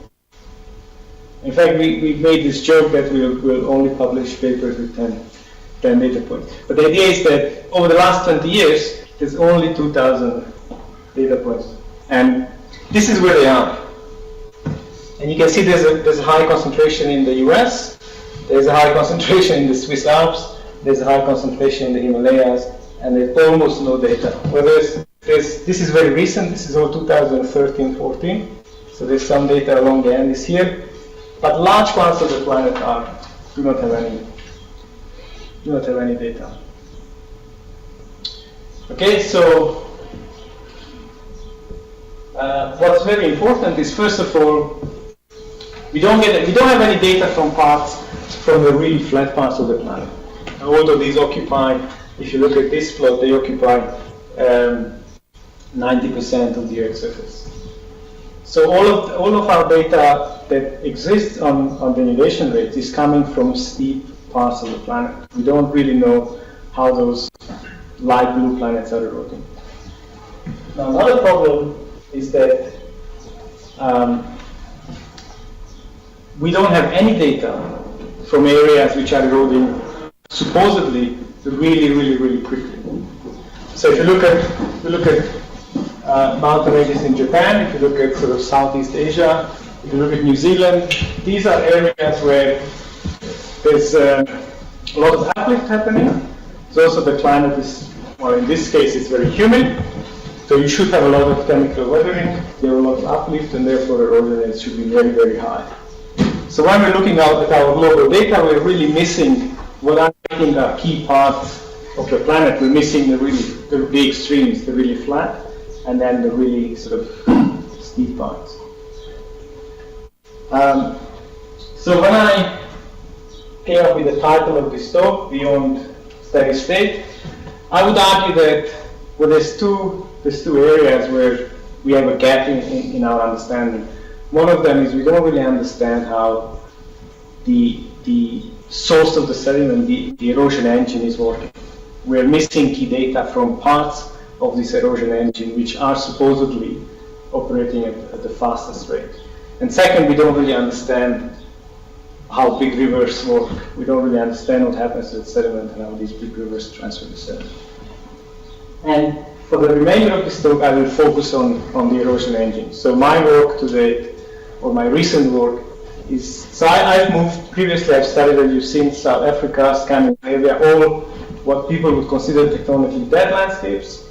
In fact, we made this joke that we'll only publish papers with 10 data points. But the idea is that over the last 20 years, there's only 2,000 data points. And this is where they are. And you can see there's a high concentration in the US, there's a high concentration in the Swiss Alps, there's a high concentration in the Himalayas, and there's almost no data. Whereas this is very recent, this is all 2013-14, so there's some data along the Andes here, but large parts of the planet do not have any data. Okay, so what's very important is, first of all, we don't have any data from the really flat parts of the planet. Although these occupy, if you look at this plot, they occupy 90% of the Earth's surface. So all of our data that exists on the inundation rates is coming from steep parts of the planet. We don't really know how those light blue planets are eroding. Now, another problem is that we don't have any data from areas which are eroding supposedly really quickly. So if you look at mountain ranges in Japan, if you look at sort of Southeast Asia, if you look at New Zealand, these are areas where there's a lot of uplift happening. So also the climate is, well, in this case it's very humid, so you should have a lot of chemical weathering, you have a lot of uplift, and therefore erosion rates should be very high. So when we're looking out at our global data, we're really missing what I think are key parts of the planet. We're missing the extremes, the really flat, and then the really sort of steep parts. So when I came up with the title of this talk, Beyond Steady State, I would argue that, well, there's two areas where we have a gap in our understanding. One of them is we don't really understand how the source of the sediment, the erosion engine, is working. We're missing key data from parts of this erosion engine which are supposedly operating at the fastest rate. And second, we don't really understand how big rivers work. We don't really understand what happens to the sediment and how these big rivers transfer the sediment. And for the remainder of this talk, I will focus on the erosion engine. So my work to date, or my recent work, is, so I've moved, previously I've studied, as you've seen, South Africa, Scandinavia, all what people would consider tectonically dead landscapes.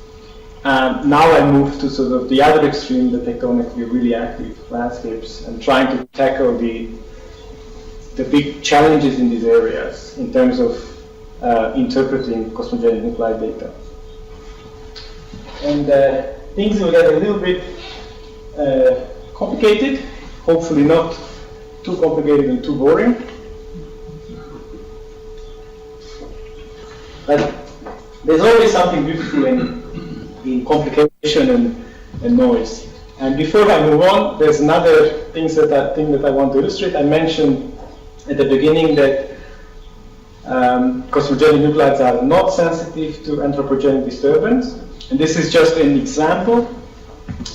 Now I move to sort of the other extreme, the tectonically really active landscapes, and trying to tackle the big challenges in these areas in terms of interpreting cosmogenic nuclide data. And things will get a little bit complicated, hopefully not too complicated and too boring. But there's always something beautiful in complication and noise. And before I move on, there's another thing that I want to illustrate. I mentioned at the beginning that cosmogenic nuclides are not sensitive to anthropogenic disturbance. And this is just an example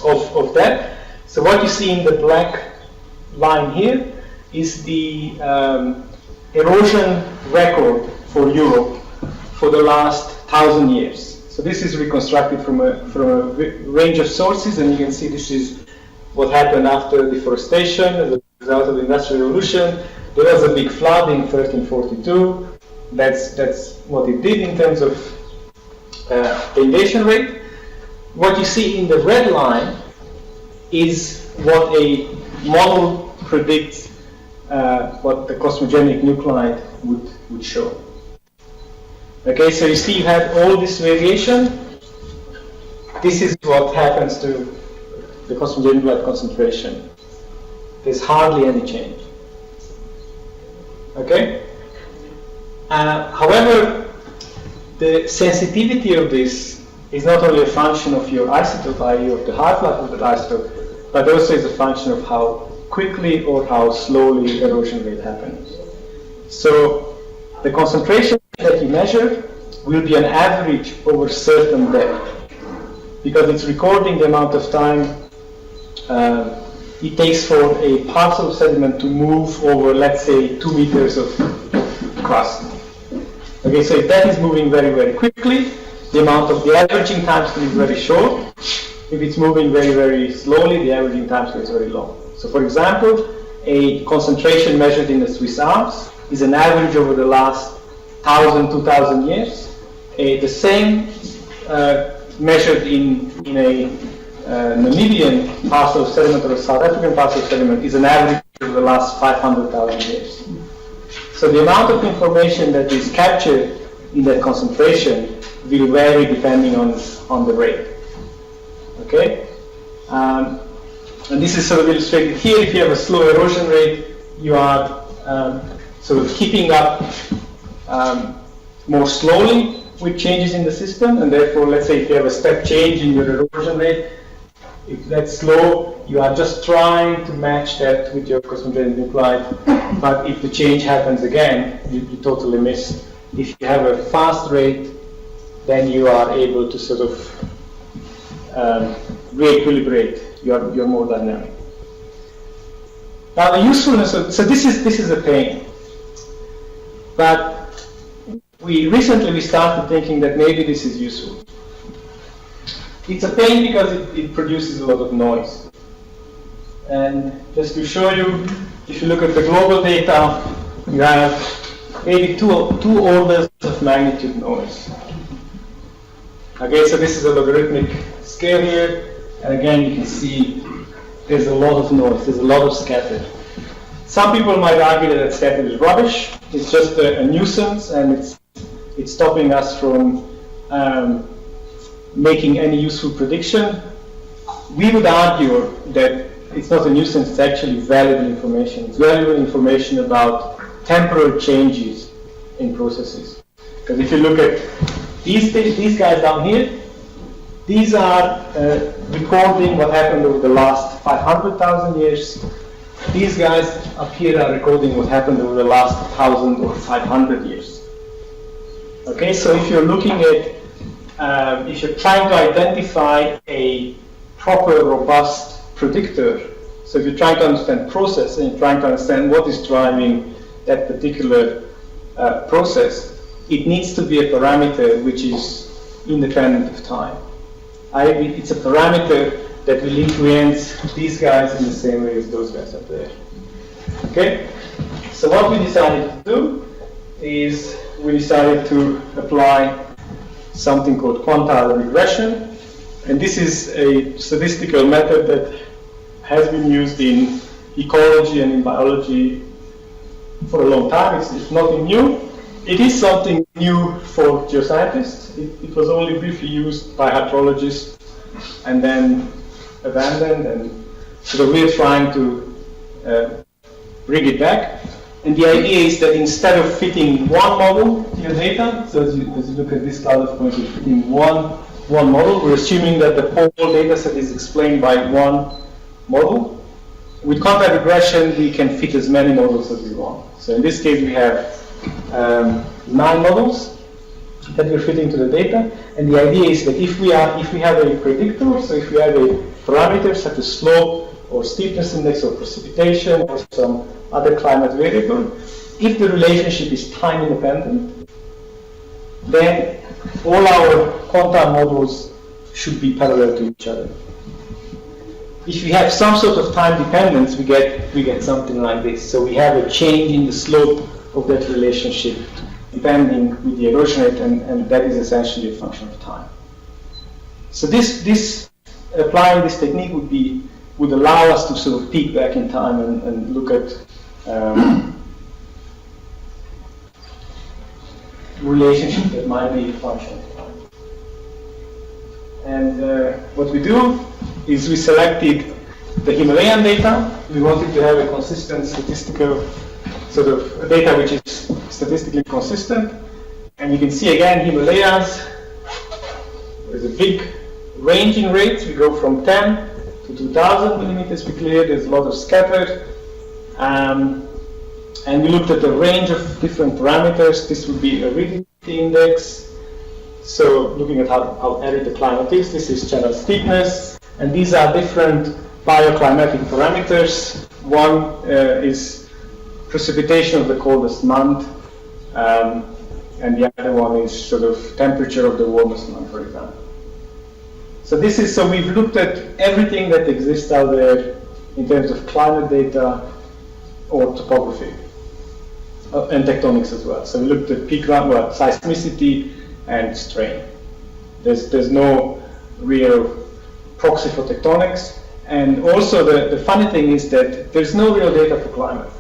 of that. So what you see in the black line here is the erosion record for Europe for the last 1,000 years. So this is reconstructed from a range of sources, and you can see this is what happened after deforestation as a result of the Industrial Revolution. There was a big flood in 1342. That's what it did in terms of the inundation rate. What you see in the red line is what a model predicts what the cosmogenic nuclide would show. Okay, so you see you have all this variation. This is what happens to the cosmogenic nuclide concentration. There's hardly any change. Okay? However, the sensitivity of this is not only a function of your isotope, i.e. of the half-life of the isotope, but also is a function of how quickly or how slowly erosion rate happens. So the concentration that you measure will be an average over certain depth, because it's recording the amount of time it takes for a parcel of sediment to move over, let's say, 2 meters of crust. Okay, so if that is moving very quickly, the averaging time scale is very short. If it's moving very slowly, the averaging time scale is very long. So for example, a concentration measured in the Swiss Alps is an average over the last 1,000, 2,000 years. The same measured in a Namibian parcel of sediment or a South African parcel of sediment is an average of the last 500,000 years. So the amount of information that is captured in that concentration will vary depending on the rate. Okay? And this is sort of illustrated here. If you have a slow erosion rate, you are sort of keeping up more slowly with changes in the system, and therefore, let's say if you have a step change in your erosion rate, if that's slow, you are just trying to match that with your concentrated nuclide, but if the change happens again, you totally miss. If you have a fast rate, then you are able to sort of re-equilibrate. You're more dynamic. Now the usefulness of, so this is a pain, but recently we started thinking that maybe this is useful. It's a pain because it produces a lot of noise. And just to show you, if you look at the global data, you have maybe two orders of magnitude noise. Okay, so this is a logarithmic scale here, and again you can see there's a lot of noise, there's a lot of scatter. Some people might argue that scatter is rubbish, it's just a nuisance, and it's stopping us from making any useful prediction. We would argue that it's not a nuisance, it's actually valuable information. It's valuable information about temporal changes in processes. Because if you look at these guys down here, these are recording what happened over the last 500,000 years. These guys up here are recording what happened over the last 1,000 or 500 years. Okay, so if you're looking at, if you're trying to identify a proper, robust predictor, so if you're trying to understand process and you're trying to understand what is driving that particular process, it needs to be a parameter which is independent of time. It's a parameter that will influence these guys in the same way as those guys up there. Okay? So what we decided to do is we decided to apply something called quantile regression. And this is a statistical method that has been used in ecology and in biology for a long time. It's nothing new. It is something new for geoscientists. It was only briefly used by hydrologists and then abandoned, and so we're trying to bring it back. And the idea is that instead of fitting one model to your data, so as you look at this cloud of points, you're fitting one model. We're assuming that the whole data set is explained by one model. With quantile regression, we can fit as many models as we want. So in this case, we have 9 models that we're fitting to the data, and the idea is that if we have a predictor, so if we have a parameter such as slope or steepness index or precipitation or some other climate variable, if the relationship is time independent, then all our quantile models should be parallel to each other. If we have some sort of time dependence, we get something like this. So we have a change in the slope of that relationship depending with the erosion rate, and that is essentially a function of time. So this applying this technique would allow us to sort of peek back in time and look at relationships that might be a function of time. And what we do is we selected the Himalayan data. We wanted to have a consistent statistical sort of data which is statistically consistent. And you can see again Himalayas, there's a big range in rates. We go from 10 to 2,000 millimeters per clear. There's a lot of scatter. And we looked at a range of different parameters. This would be aridity index. So looking at how arid the climate is, this is channel steepness. And these are different bioclimatic parameters. One is precipitation of the coldest month, and the other one is sort of temperature of the warmest month, for example. So we've looked at everything that exists out there in terms of climate data or topography. and tectonics as well. So we looked at peak seismicity and strain. There's no real proxy for tectonics. And also the funny thing is that there's no real data for climate.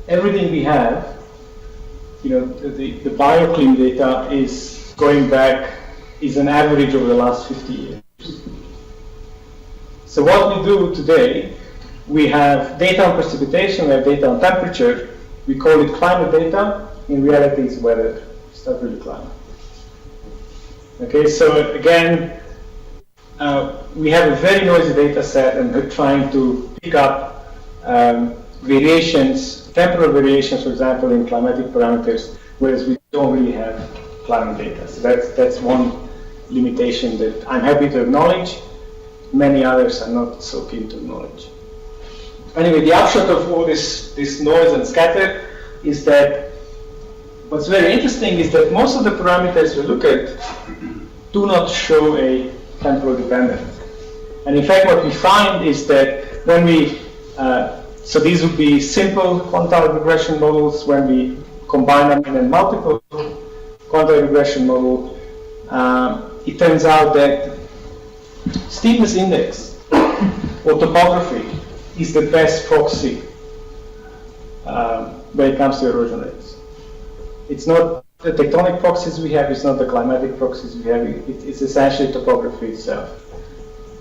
Everything we have, the bioclim data is going back, is an average over the last 50 years. So what we do today, we have data on precipitation, we have data on temperature, we call it climate data, in reality it's weather, it's not really climate. Okay, so again, we have a very noisy data set and we're trying to pick up variations, temporal variations, for example, in climatic parameters, whereas we don't really have climate data. So that's one limitation that I'm happy to acknowledge. Many others are not so keen to acknowledge. Anyway, the upshot of all this noise and scatter is that what's very interesting is that most of the parameters we look at do not show a temporal dependence. And in fact, what we find is that when we, so these would be simple quantile regression models, when we combine them in a multiple quantile regression model, it turns out that steepness index or topography is the best proxy when it comes to erosion rates. It's not the tectonic proxies we have, it's not the climatic proxies we have, it's essentially topography itself.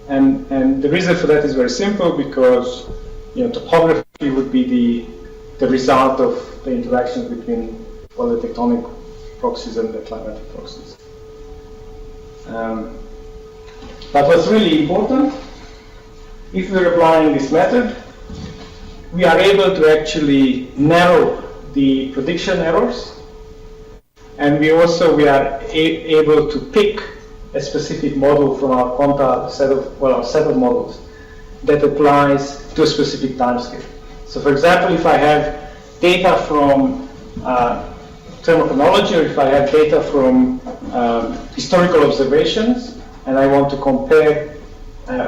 And the reason for that is very simple, because topography would be the result of the interactions between all the tectonic proxies and the climatic proxies. But what's really important, if we're applying this method, we are able to actually narrow the prediction errors, and we are able to pick a specific model from our quantile set of models that applies to a specific time scale. So for example, if I have data from thermochronology, or if I have data from historical observations, and I want to compare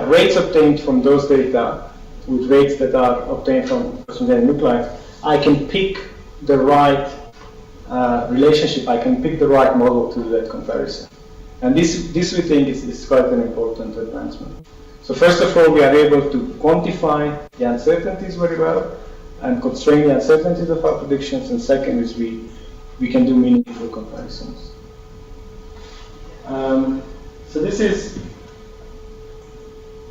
rates obtained from those data with rates that are obtained from nuclei, I can pick the right relationship, I can pick the right model to do that comparison. And this we think is quite an important advancement. So first of all, we are able to quantify the uncertainties very well and constrain the uncertainties of our predictions, and second is we can do meaningful comparisons. So this is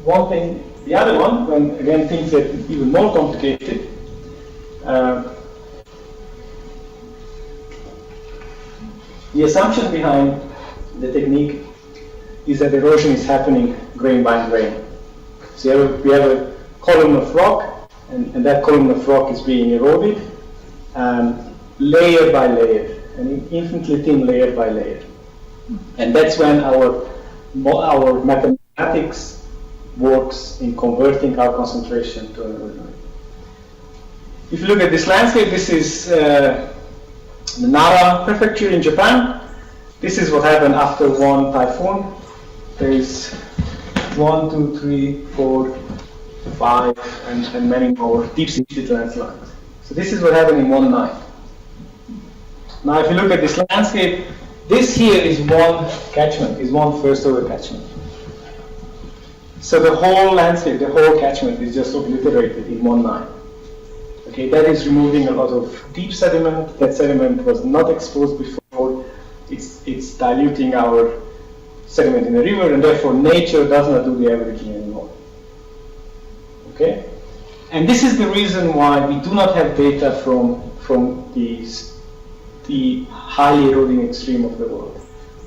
one thing. The other one, when again things get even more complicated, the assumption behind the technique is that erosion is happening grain by grain. So we have a column of rock, and that column of rock is being eroded layer by layer, an infinitely thin layer by layer. And that's when our mathematics works in converting our concentration to an erosion rate. If you look at this landscape, this is the Nara prefecture in Japan. This is what happened after one typhoon. There is 1, 2, 3, 4, 5, and many more deep sea landslides. So this is what happened in one night. Now, if you look at this landscape, this here is one catchment, is one first order catchment. So the whole landscape, the whole catchment is just obliterated in one night. Okay, that is removing a lot of deep sediment. That sediment was not exposed before. It's diluting our sediment in the river, and therefore nature does not do the averaging anymore. Okay, and this is the reason why we do not have data from the highly eroding extreme of the world,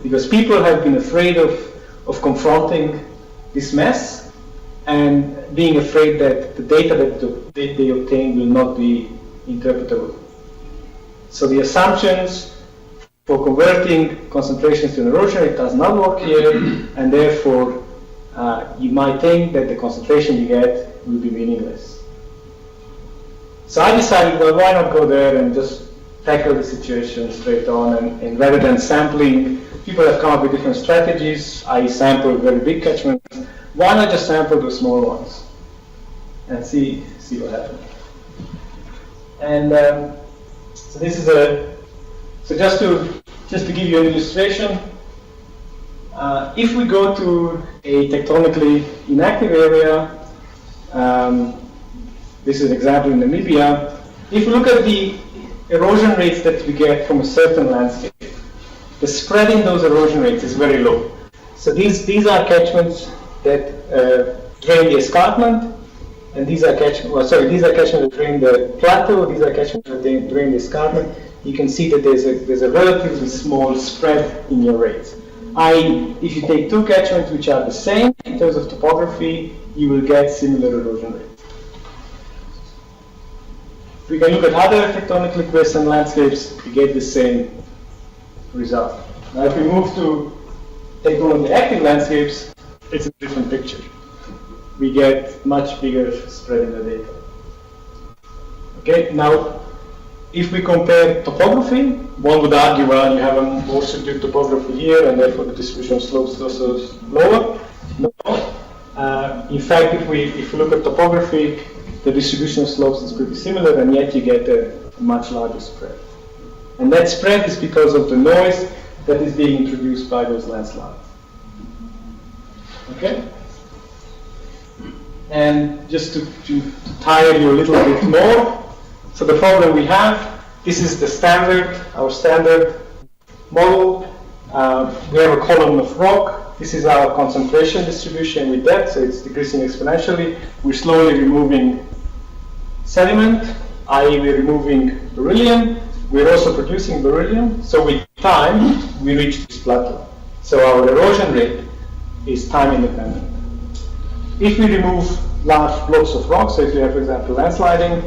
because people have been afraid of confronting this mess and being afraid that the data that they obtain will not be interpretable. So the assumptions for converting concentrations to an erosion rate does not work here, and therefore you might think that the concentration you get will be meaningless. So I decided, well, why not go there and just tackle the situation straight on, and rather than sampling, people have come up with different strategies. I sampled very big catchments. Why not just sample the small ones and see what happens? And So this is so just to give you an illustration, if we go to a tectonically inactive area, this is an example in Namibia. If you look at the erosion rates that we get from a certain landscape, the spread in those erosion rates is very low. So these are catchments that drain the escarpment, and these are catchments that drain the plateau. These are catchments that drain the escarpment. You can see that there's a relatively small spread in your rates. If you take two catchments which are the same in terms of topography, you will get similar erosion rates. We can look at other tectonically quiescent landscapes, we get the same result. Now if we move to tectonically active landscapes, it's a different picture. We get much bigger spread in the data. Okay, now if we compare topography, one would argue, well, you have a more subdued topography here, and therefore the distribution of slopes is also lower. No. In fact, if we look at topography, the distribution of slopes is pretty similar, and yet you get a much larger spread. And that spread is because of the noise that is being introduced by those landslides. Okay? And just to tire you a little bit more, so the problem we have, this is our standard model. We have a column of rock. This is our concentration distribution with depth, so it's decreasing exponentially. We're slowly removing sediment, i.e. we're removing beryllium. We're also producing beryllium, so with time, we reach this plateau. So our erosion rate is time independent. If we remove large blocks of rock, so if you have, for example, landsliding,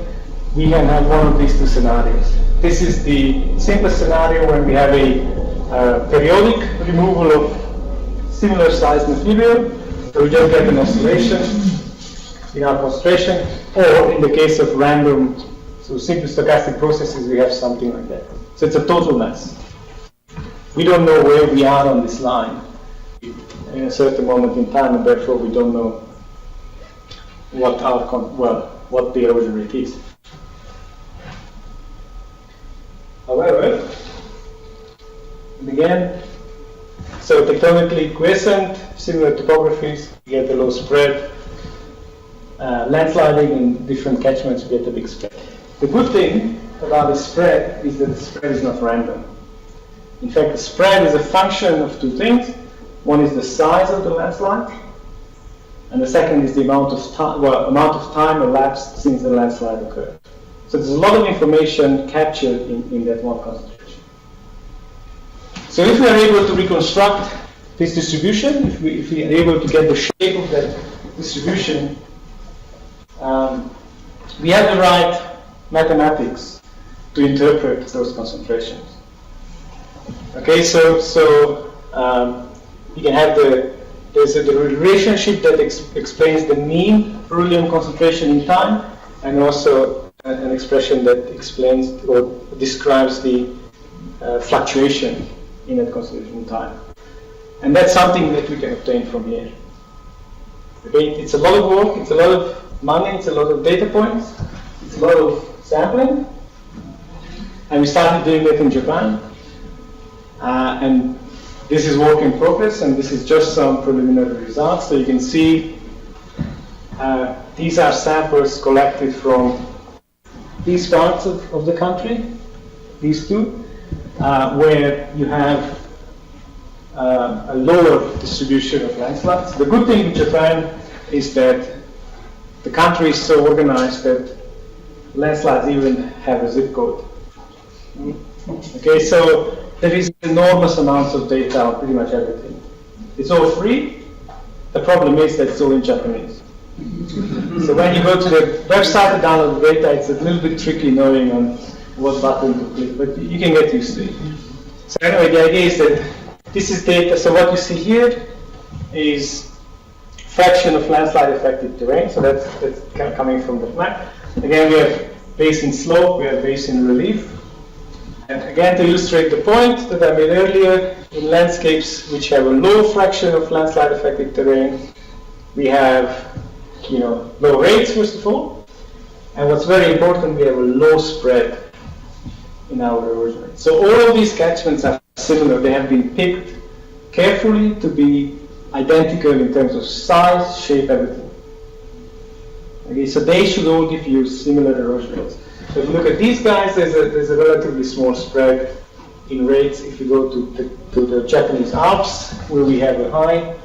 we can have one of these two scenarios. This is the simplest scenario when we have a periodic removal of similar sized material, so we just get an oscillation in our concentration, or in the case of random, so simple stochastic processes, we have something like that. So it's a total mess. We don't know where we are on this line in a certain moment in time, and therefore we don't know what the erosion rate is. However, and again, so tectonically quiescent, similar topographies, you get a low spread. Landsliding in different catchments, you get a big spread. The good thing about the spread is that the spread is not random. In fact, the spread is a function of two things. One is the size of the landslide, and the second is the amount of time elapsed since the landslide occurred. So there's a lot of information captured in that one concentration. So if we are able to reconstruct this distribution, if we are able to get the shape of that distribution, we have the right mathematics to interpret those concentrations. Okay, so you can have there's the relationship that explains the mean beryllium concentration in time, and also an expression that explains or describes the fluctuation in that concentration in time. And that's something that we can obtain from here. Okay, it's a lot of work, it's a lot of money, it's a lot of data points, it's a lot of sampling, and we started doing that in Japan. And this is work in progress, and this is just some preliminary results. So you can see these are samples collected from these parts of the country, these two, where you have a lower distribution of landslides. The good thing in Japan is that the country is so organized that landslides even have a zip code. Okay, so there is enormous amounts of data on pretty much everything. It's all free. The problem is that it's all in Japanese. So when you go to the website to download the data, it's a little bit tricky knowing on what button to click, but you can get used to it. So anyway, the idea is that this is data. So what you see here is fraction of landslide affected terrain. So that's kind of coming from the map. Again, we have basin slope, we have basin relief. And again, to illustrate the point that I made earlier, in landscapes which have a low fraction of landslide affected terrain, we have low rates, first of all, and what's very important, we have a low spread in our erosion rates. So all of these catchments are similar. They have been picked carefully to be identical in terms of size, shape, everything. Okay, so they should all give you similar erosion rates. So if you look at these guys, there's a relatively small spread in rates. If you go to the Japanese Alps, where we have a high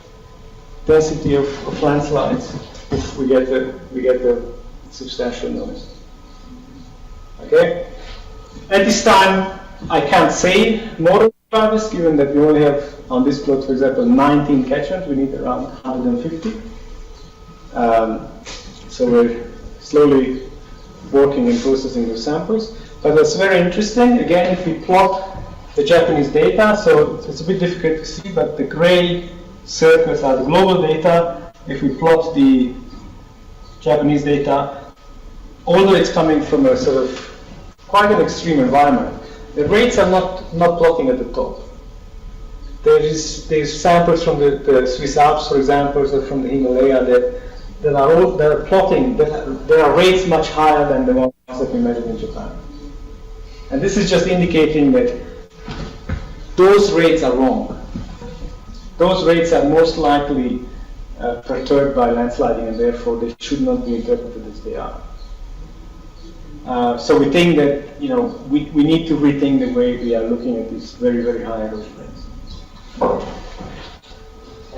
density of landslides, we get the substantial noise. Okay. At this time, I can't say more about this, given that we only have on this plot, for example, 19 catchments. We need around 150. So we're slowly working and processing the samples. But that's very interesting. Again, if we plot the Japanese data, so it's a bit difficult to see, but the gray circles are the global data. If we plot the Japanese data, although it's coming from a sort of quite an extreme environment, the rates are not plotting at the top. There's samples from the Swiss Alps, for example, or from the Himalaya that are plotting. There are rates much higher than the ones that we measured in Japan. And this is just indicating that those rates are wrong. Those rates are most likely perturbed by landsliding, and therefore they should not be interpreted as they are. So we think that we need to rethink the way we are looking at these very, very high erosion rates.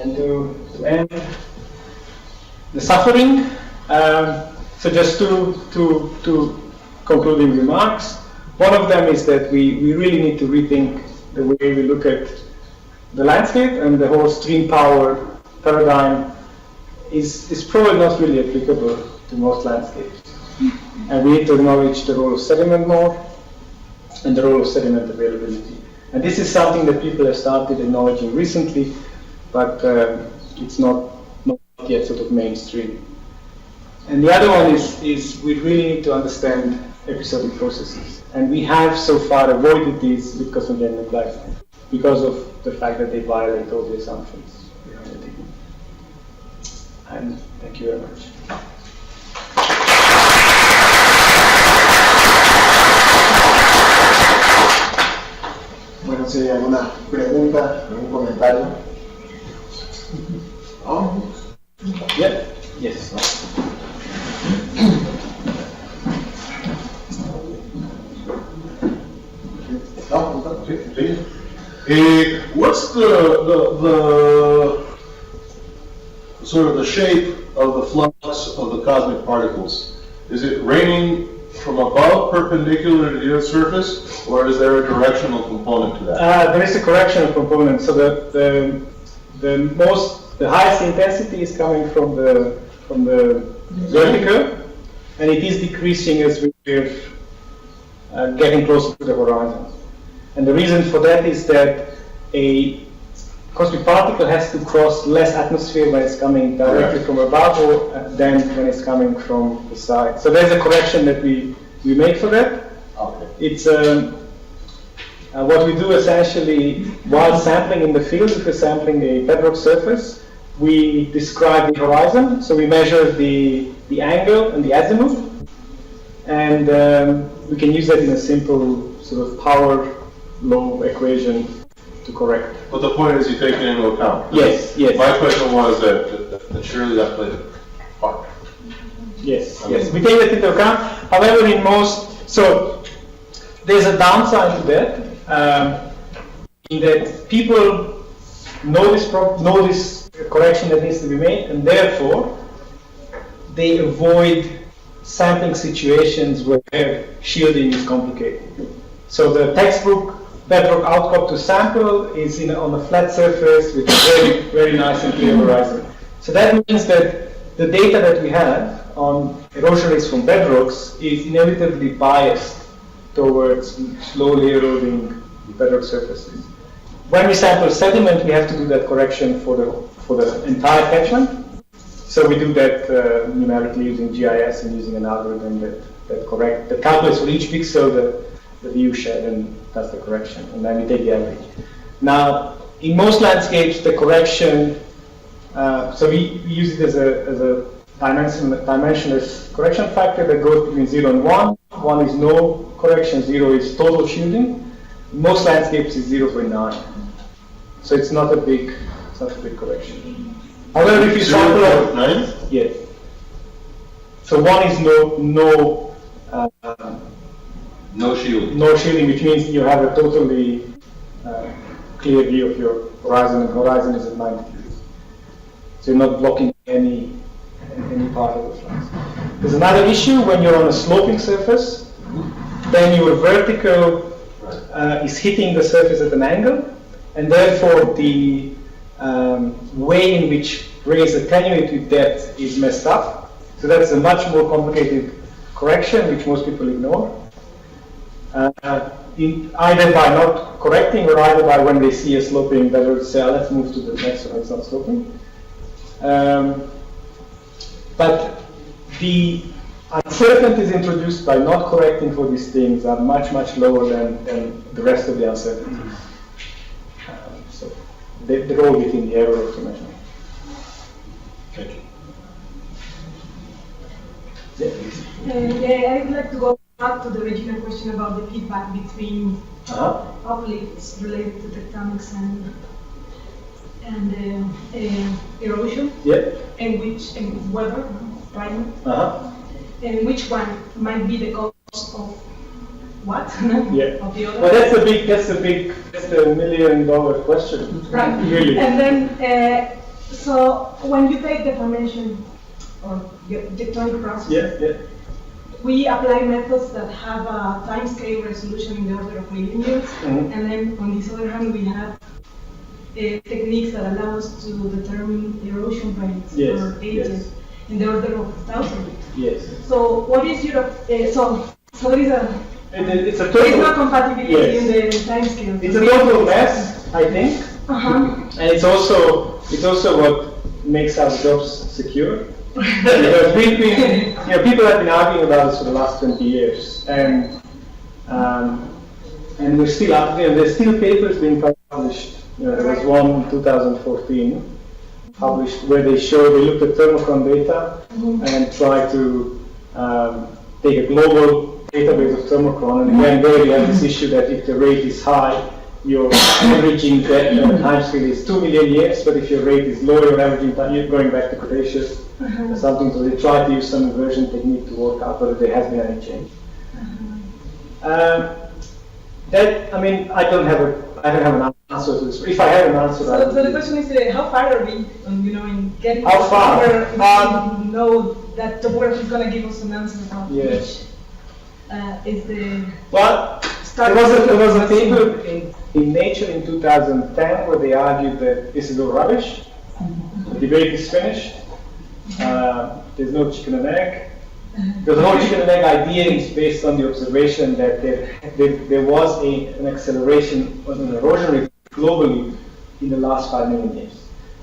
And to end the suffering, so just two concluding remarks. One of them is that we really need to rethink the way we look at the landscape, and the whole stream power paradigm is probably not really applicable to most landscapes. And we need to acknowledge the role of sediment more and the role of sediment availability. And this is something that people have started acknowledging recently, but it's not yet sort of mainstream. And the other one is we really need to understand episodic processes. And we have so far avoided these with cosmogenic life because of the fact that they violate all the assumptions behind the technique. And thank you very much. Bueno, si hay alguna pregunta, algún comentario. ¿No? Yeah. Yes. What's the sort of the shape of the flux of the cosmic particles? Is it raining from above, perpendicular to the Earth's surface, or is there a directional component to that? There is a correctional component. So the highest intensity is coming from the vertical, and it is decreasing as we're getting closer to the horizon. And the reason for that is that a cosmic particle has to cross less atmosphere when it's coming directly from above than when it's coming from the side. So there's a correction that we make for that. Okay. It's what we do essentially while sampling in the field. If we're sampling a bedrock surface, we describe the horizon. So we measure the angle and the azimuth, and we can use that in a simple sort of power law equation to correct. But the point is you take it into account. Yes, yes. My question was that surely that played a part. Yes, yes. We take that into account. However, in most, so there's a downside to that, in that people know this correction that needs to be made, and therefore they avoid sampling situations where shielding is complicated. So the textbook bedrock outcrop to sample is on a flat surface with a very, very nice and clear horizon. So that means that the data that we have on erosion rates from bedrocks is inevitably biased towards slowly eroding bedrock surfaces. When we sample sediment, we have to do that correction for the entire catchment. So we do that numerically using GIS and using an algorithm that calculates for each pixel the view shed and does the correction, and then we take the average. Now, in most landscapes, the correction, so we use it as a dimensionless correction factor that goes between 0 and 1. 1 is no correction, 0 is total shielding. Most landscapes is 0.9. So it's not a big correction. However, if you sample 0.9? Yes. So 1 is no shielding, which means you have a totally clear view of your horizon, and horizon is at 90 degrees. So you're not blocking any part of the flux. There's another issue when you're on a sloping surface, then your vertical is hitting the surface at an angle, and therefore the way in which rays attenuate with depth is messed up. So that's a much more complicated correction, which most people ignore. Either by not correcting, or either by when they see a sloping, they will say, let's move to the next one, it's not sloping. But the uncertainties introduced by not correcting for these things are much, much lower than the rest of the uncertainties. So they're all within the error of the measurement. Thank you. Yeah, please. I would like to go back to the original question about the feedback between uplifts related to tectonics and erosion, and weather, climate, and which one might be the cause of what? Of the other. Well, that's the $1 million question. Right. Really. And then, so when you take deformation or tectonic process, we apply methods that have a time scale resolution in the order of million years, and then on this other hand, we have techniques that allow us to determine erosion rates or ages in the order of 1,000 years. So what is your so there is a it's a there is total no compatibility in the time scale. It's a total mess, I think, and it's also what makes our jobs secure. Because people have been arguing about this for the last 20 years, and we're still up there. There's still papers being published. There was one in 2014 published where they looked at thermochron data and tried to take a global database of thermochron, and again there you have this issue that if the rate is high, your averaging time scale is 2 million years, but if your rate is low, your averaging time, you're going back to Cretaceous or something, so they try to use some inversion technique to work out whether there has been any change. I don't have an answer to this. If I had an answer, so the question is, how far are we, in getting how far? Where we know that the work is going to give us an answer about which is the. Well, there was a paper in Nature in 2010 where they argued that this is all rubbish. The debate is finished. There's no chicken and egg. Because the whole chicken and egg idea is based on the observation that there was an acceleration on an erosion rate globally in the last 5 million years.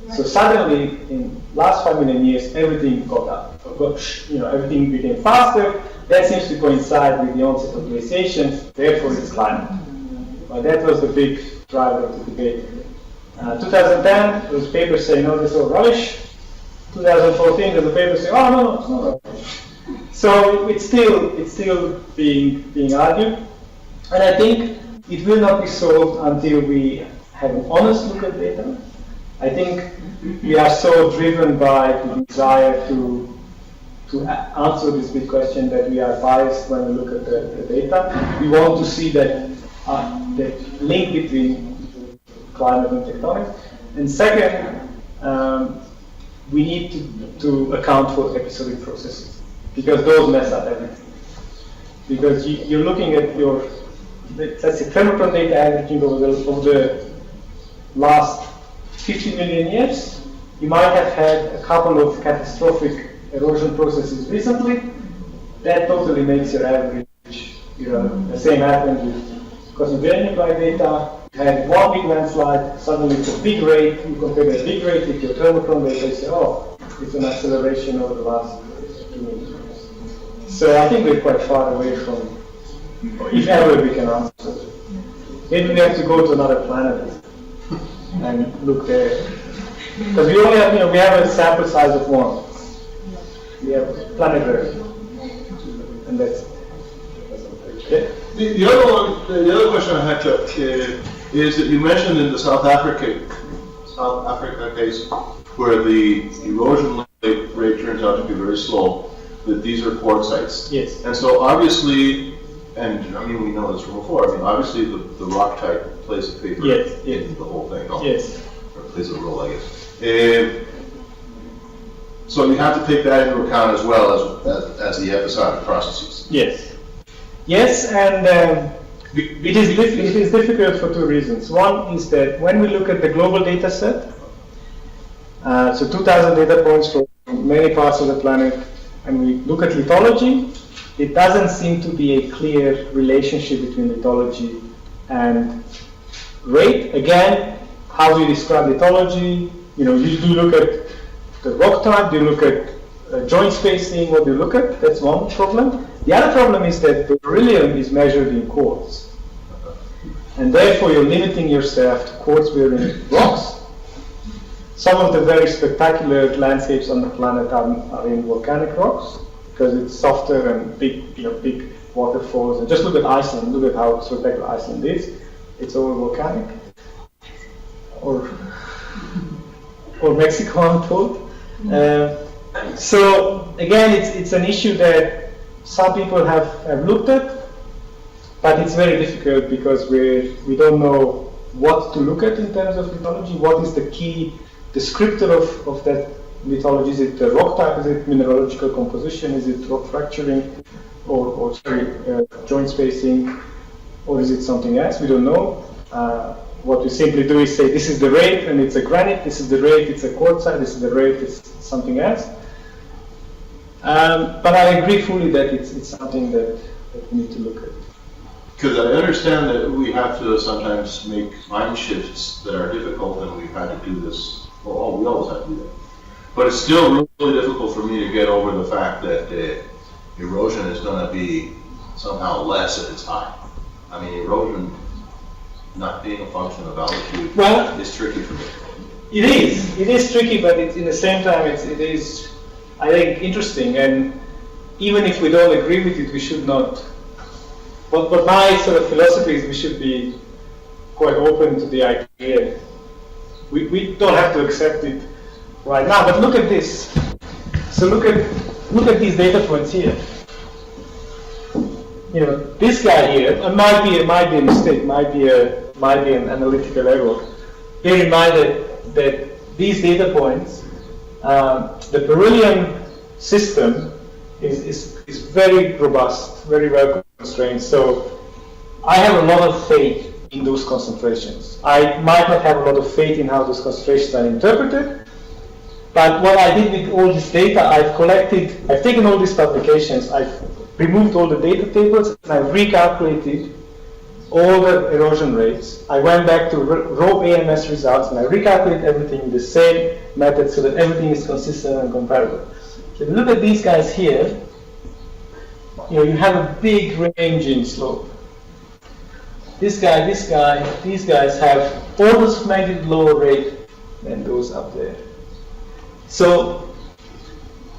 Right. So suddenly, in the last 5 million years, everything got up. Everything became faster. That seems to coincide with the onset of glaciation. Therefore, it's climbing. That was the big driver of the debate. 2010, there was papers saying, no, this is all rubbish. 2014, there's a paper saying, oh, no, it's not rubbish. So it's still being argued, and I think it will not be solved until we have an honest look at data. I think we are so driven by the desire to answer this big question that we are biased when we look at the data. We want to see that link between climate and tectonics. And second, we need to account for episodic processes, because those mess up everything. Because you're looking at let's say, thermochron data averaging over the last 50 million years. You might have had a couple of catastrophic erosion processes recently. That totally makes your average, the same happened with cosmogenic data. You had one big landslide, suddenly it's a big rate. You compare that big rate with your thermochron data, you say, oh, it's an acceleration over the last 2 million years. So I think we're quite far away from, if ever we can answer it. Maybe we have to go to another planet and look there. Because we only have, we have a sample size of 1. We have planet Earth, and that's it. The other one, the other question I had, Chuck, is that you mentioned in the South Africa case, where the erosion rate turns out to be very slow, that these are quartzites. Yes. And so obviously, and I mean we know this from before, I mean obviously the rock type plays a favor in the whole thing, no? Yes. Or plays a role, I guess. So you have to take that into account as well as the episodic processes. Yes. Yes, and it is difficult for two reasons. One is that when we look at the global data set, so 2,000 data points from many parts of the planet, and we look at lithology, it doesn't seem to be a clear relationship between lithology and rate. Again, how do you describe lithology? You know, you do look at the rock type, do you look at joint spacing, what do you look at? That's one problem. The other problem is that beryllium is measured in quartz. And therefore you're limiting yourself to quartz-bearing rocks. Some of the very spectacular landscapes on the planet are in volcanic rocks, because it's softer and big waterfalls. And just look at Iceland, look at how spectacular Iceland is. It's all volcanic. Or Mexico, I'm told. So again, it's an issue that some people have looked at, but it's very difficult because we don't know what to look at in terms of lithology. What is the key descriptor of that lithology? Is it the rock type? Is it mineralogical composition? Is it rock fracturing, or joint spacing, or is it something else? We don't know. What we simply do is say this is the rate and it's a granite, this is the rate, it's a quartzite, this is the rate, it's something else. But I agree fully that it's something that we need to look at. Because I understand that we have to sometimes make mind shifts that are difficult, and we've had to do this. Well, we always have to do that. But it's still really difficult for me to get over the fact that erosion is going to be somehow less if it's high. I mean, erosion not being a function of altitude is tricky for me. It is tricky, but it's, in the same time, it is, I think, interesting. And even if we don't agree with it, we should not. But my sort of philosophy is we should be quite open to the idea. We don't have to accept it right now. But look at this. So look at these data points here. You know, this guy here, it might be a mistake, might be an analytical error. Bear in mind that these data points, the beryllium system is very robust, very well constrained. So I have a lot of faith in those concentrations. I might not have a lot of faith in how those concentrations are interpreted, but what I did with all this data, I've taken all these publications, I've removed all the data tables, and I've recalculated all the erosion rates. I went back to raw AMS results, and I recalculated everything in the same method so that everything is consistent and comparable. So if you look at these guys here, you have a big range in slope. This guy, these guys have orders of magnitude lower rate than those up there. So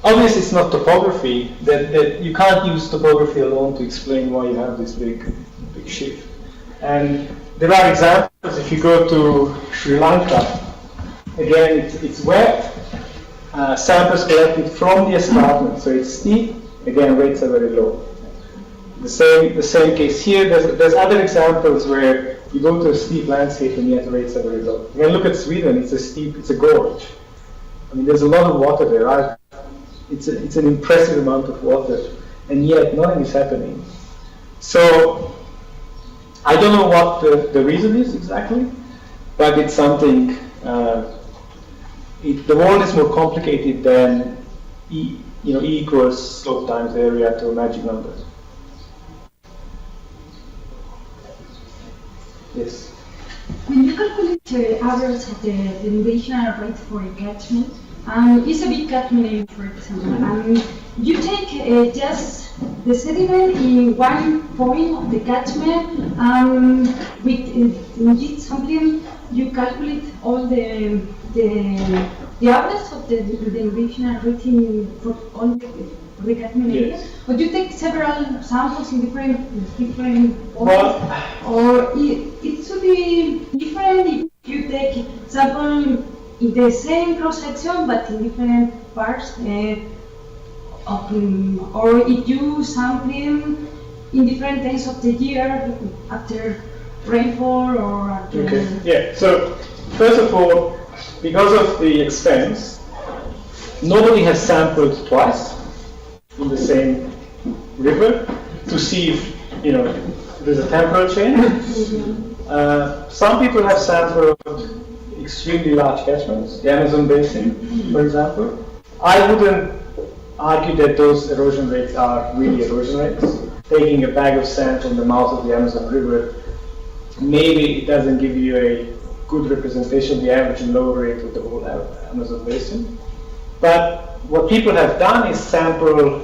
obviously it's not topography, that you can't use topography alone to explain why you have this big shift. And there are examples. If you go to Sri Lanka, again it's wet, samples collected from the escarpment, so it's steep, again rates are very low. The same case here. There's other examples where you go to a steep landscape and yet rates are very low. Again, look at Sweden, it's a gorge. I mean, there's a lot of water there. It's an impressive amount of water, and yet nothing is happening. So I don't know what the reason is exactly, but it's something. The world is more complicated than E equals slope times area to a magic number. Yes. When you calculate the average of the denominational rate for a catchment, it's a big catchment area, for example. You take just the sediment in one point of the catchment. With sampling, you calculate all the the average of the erosion rating for all the catchment area? Would you take several samples in different points? Or it should be different if you take sample in the same cross section but in different parts, or if you sampling in different times of the year after rainfall or after. Okay. Yeah. So first of all, because of the expense, nobody has sampled twice in the same river to see if there's a temporal change. Some people have sampled extremely large catchments, the Amazon basin, for example. I wouldn't argue that those erosion rates are really erosion rates. Taking a bag of sand from the mouth of the Amazon River, maybe it doesn't give you a good representation of the average and low rate of the whole Amazon basin. But what people have done is sample,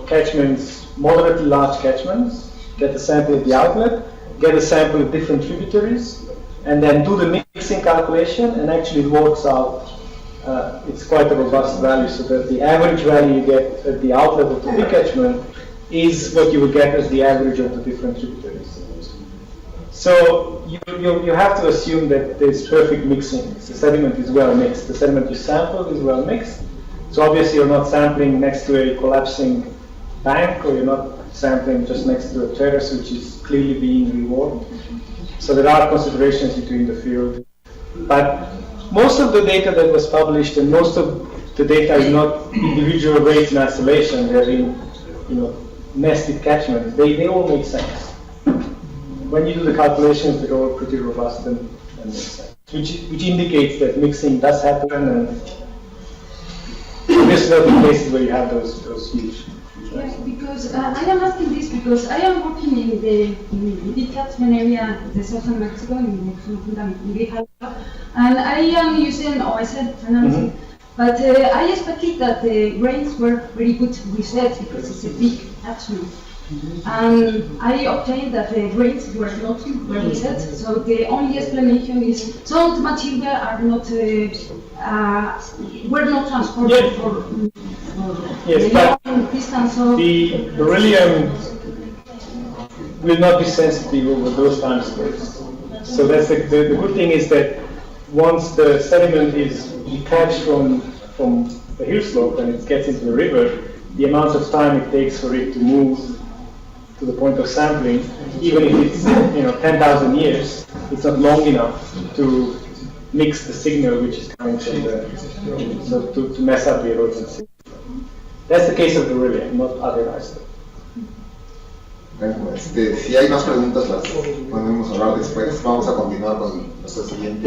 catchments, moderately large catchments, get a sample at the outlet, get a sample of different tributaries, and then do the mixing calculation, and actually it works out. It's quite a robust value, so that the average value you get at the outlet of the big catchment is what you would get as the average of the different tributaries. So you have to assume that there's perfect mixing. The sediment is well mixed. The sediment you sample is well mixed. So obviously you're not sampling next to a collapsing bank, or you're not sampling just next to a terrace which is clearly being rewarmed. So there are considerations between the field. But most of the data that was published, and most of the data is not individual rates in isolation, they're in nested catchments. They all make sense. When you do the calculations, they're all pretty robust and make sense. Which indicates that mixing does happen, and obviously there are places where you have those huge. Yes, because I am asking this because I am working in the big catchment area, the southern Mexico, in and I am using OSL financing. But I expected that the rates were very good reset because it's a big catchment. And I obtained that the rates were not reset, so the only explanation is some material are not were not transported for the long distance. So the beryllium will not be sensitive over those time scales. So that's the good thing is that once the sediment is detached from the hill slope and it gets into the river, the amount of time it takes for it to move to the point of sampling, even if it's 10,000 years, it's not long enough to mix the signal which is coming from the to mess up the erosion signal. That's the case of beryllium, not other ice. Bueno, si hay más preguntas las podemos hablar después. Vamos a continuar con nuestra siguiente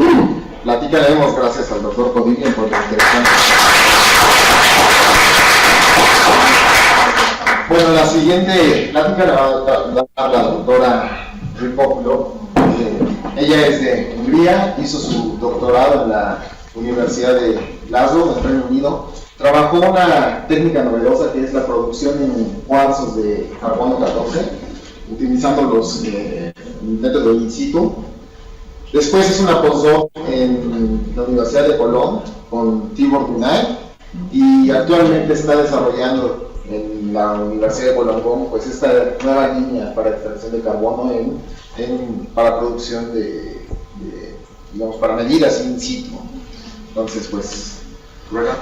plática. Le damos gracias al doctor Codillo por la interesante. Bueno, la siguiente plática la va a dar la doctora Ripopulo. Ella es de Hungría, hizo su doctorado en la Universidad de Glasgow, en Reino Unido. Trabajó una técnica novedosa que es la producción en cuarzos de carbono 14, utilizando los métodos in situ. Después hizo una postdoc en la Universidad de Colón con Tibor Dunay y actualmente está desarrollando en la Universidad de Wollongong pues esta nueva línea para extracción de carbono para producción digamos, para medidas in situ. Entonces, pues, Rena,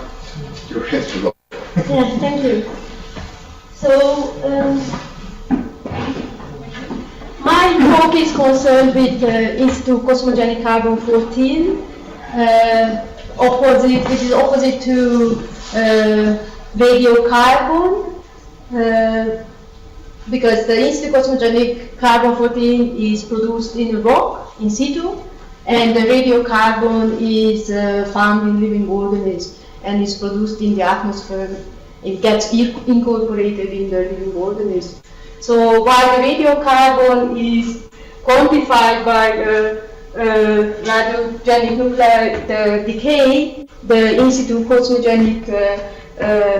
your head to go. Yes, thank you. So, my talk is concerned with in-situ cosmogenic carbon-14, which is opposite to radiocarbon, because the in-situ cosmogenic carbon-14 is produced in rock, in situ, and the radiocarbon is found in living organisms and is produced in the atmosphere. It gets incorporated in the living organisms. So while the radiocarbon is quantified by radiogenic nuclear decay, the in-situ cosmogenic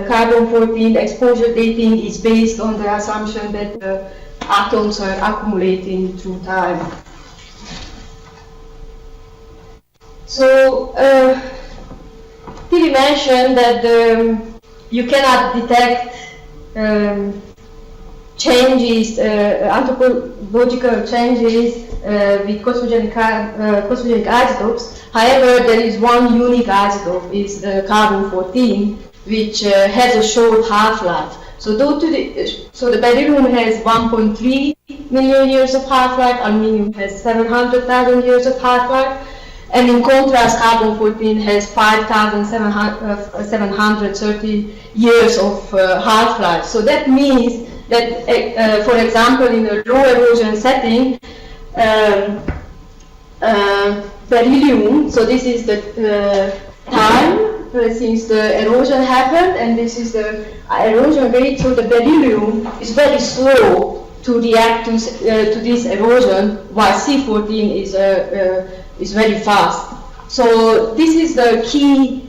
carbon-14 exposure dating is based on the assumption that the atoms are accumulating through time. So TV mentioned that you cannot detect changes, anthropological changes with cosmogenic isotopes. However, there is one unique isotope, is the carbon-14, which has a short half-life. So the beryllium has 1.3 million years of half-life, aluminium has 700,000 years of half-life, and in contrast, carbon-14 has 5,730 years of half-life. So that means that, for example, in a low erosion setting, beryllium, so this is the time since the erosion happened, and this is the erosion rate. So the beryllium is very slow to react to this erosion, while C14 is very fast. So this is the key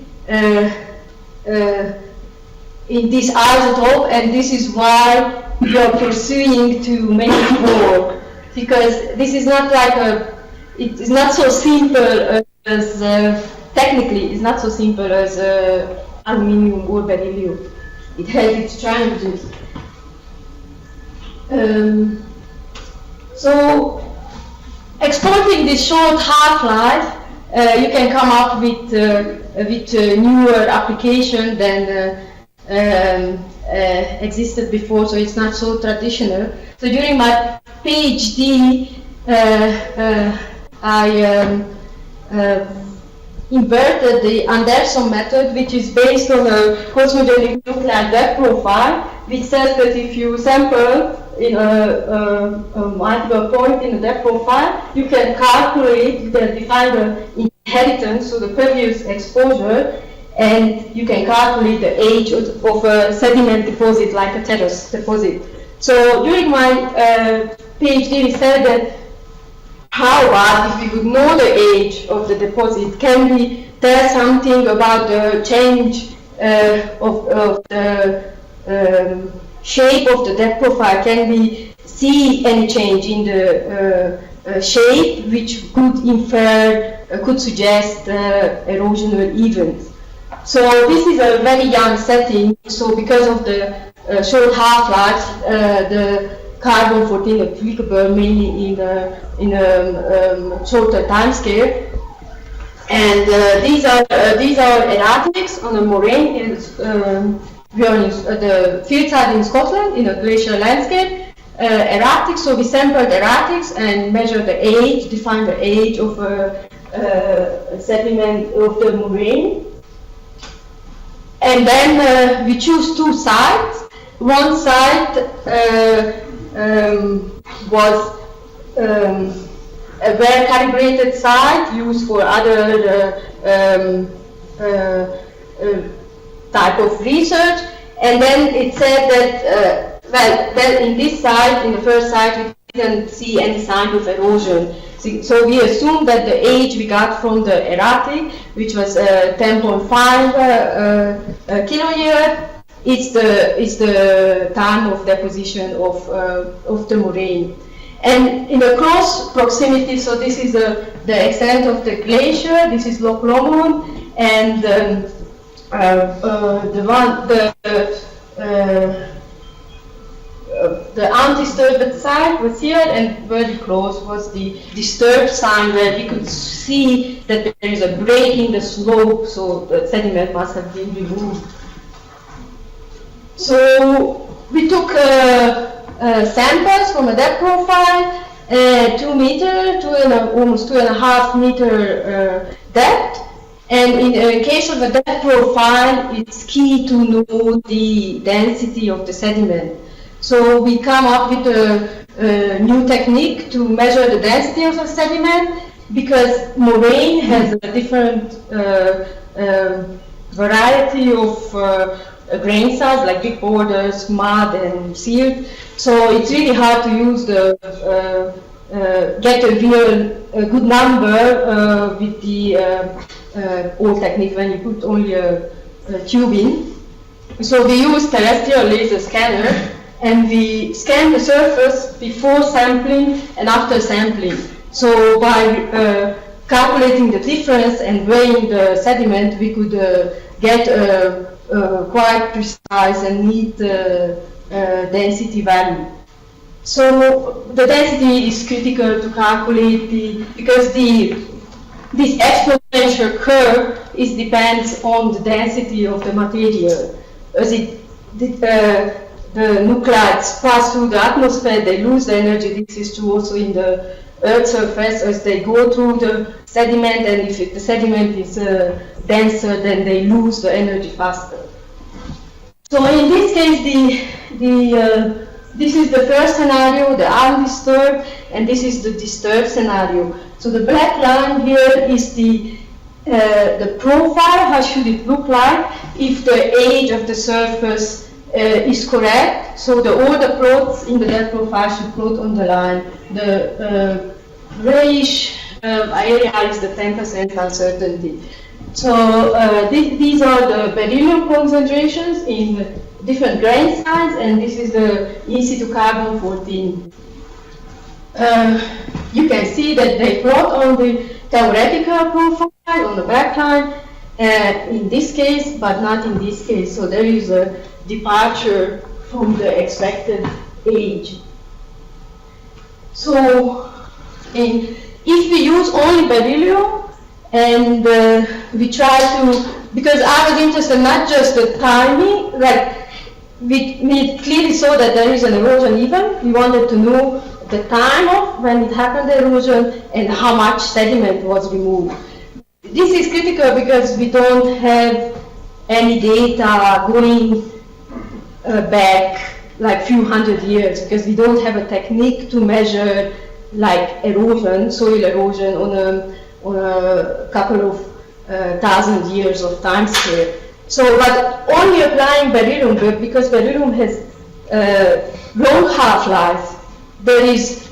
in this isotope, and this is why we are pursuing to make it work, because this is not like it is not so simple as technically, it's not so simple as aluminium or beryllium. It has its challenges. So, exploiting this short half-life, you can come up with newer application than existed before. So it's not so traditional. So during my PhD, I inverted the Anderson method, which is based on a cosmogenic nuclear depth profile, which says that if you sample in a multiple point in the depth profile, you can calculate, you can define the inheritance, so the previous exposure, and you can calculate the age of a sediment deposit, like a terrace deposit. So during my PhD, we said that how about if we would know the age of the deposit? Can we tell something about the change of the shape of the depth profile? Can we see any change in the shape which could infer, could suggest erosional events? So this is a very young setting, so because of the short half-life, the carbon-14 applicable mainly in a shorter time scale. And these are erratics on a moraine. We are in the field site in Scotland in a glacial landscape. Erratics, so we sampled erratics and measured the age, defined the age of a sediment of the moraine. And then we choose two sites. One site was a well-calibrated site used for other type of research, and then it said that well, in this site, in the first site, we didn't see any sign of erosion. So we assumed that the age we got from the erratic, which was 10.5 kiloyear, is the time of deposition of the moraine. And in a close proximity, so this is the extent of the glacier, this is Loch Lomond, and the undisturbed side was here, and very close was the disturbed side, where we could see that there is a break in the slope, so the sediment must have been removed. So we took samples from a depth profile, 2 meter, almost 2.5 meter depth. And in case of a depth profile, it's key to know the density of the sediment. So we come up with a new technique to measure the density of the sediment, because moraine has a different variety of grain size, like big boulders, mud, and silt. So it's really hard to use get a real good number with the old technique when you put only a tube in. So we use terrestrial laser scanner, and we scan the surface before sampling and after sampling. So by calculating the difference and weighing the sediment, we could get quite precise and neat density value. So the density is critical to calculate because this exponential curve depends on the density of the material. As the nuclides pass through the atmosphere, they lose the energy. This is true also in the Earth's surface as they go through the sediment, and if the sediment is denser, then they lose the energy faster. So in this case, this is the first scenario, the undisturbed, and this is the disturbed scenario. So the black line here is the profile. How should it look like if the age of the surface is correct? So all the plots in the depth profile should plot on the line. The grayish area is the 10% uncertainty. So these are the beryllium concentrations in different grain size, and this is the in situ carbon-14. You can see that they plot on the theoretical profile on the backline in this case, but not in this case. So there is a departure from the expected age. So if we use only beryllium and we try to, because I was interested not just the timing, like we clearly saw that there is an erosion event. We wanted to know the time of when it happened, the erosion, and how much sediment was removed. This is critical because we don't have any data going back like few hundred years, because we don't have a technique to measure like erosion, soil erosion on a couple of thousand years of time scale. So, but only applying beryllium, because beryllium has long half-life, there is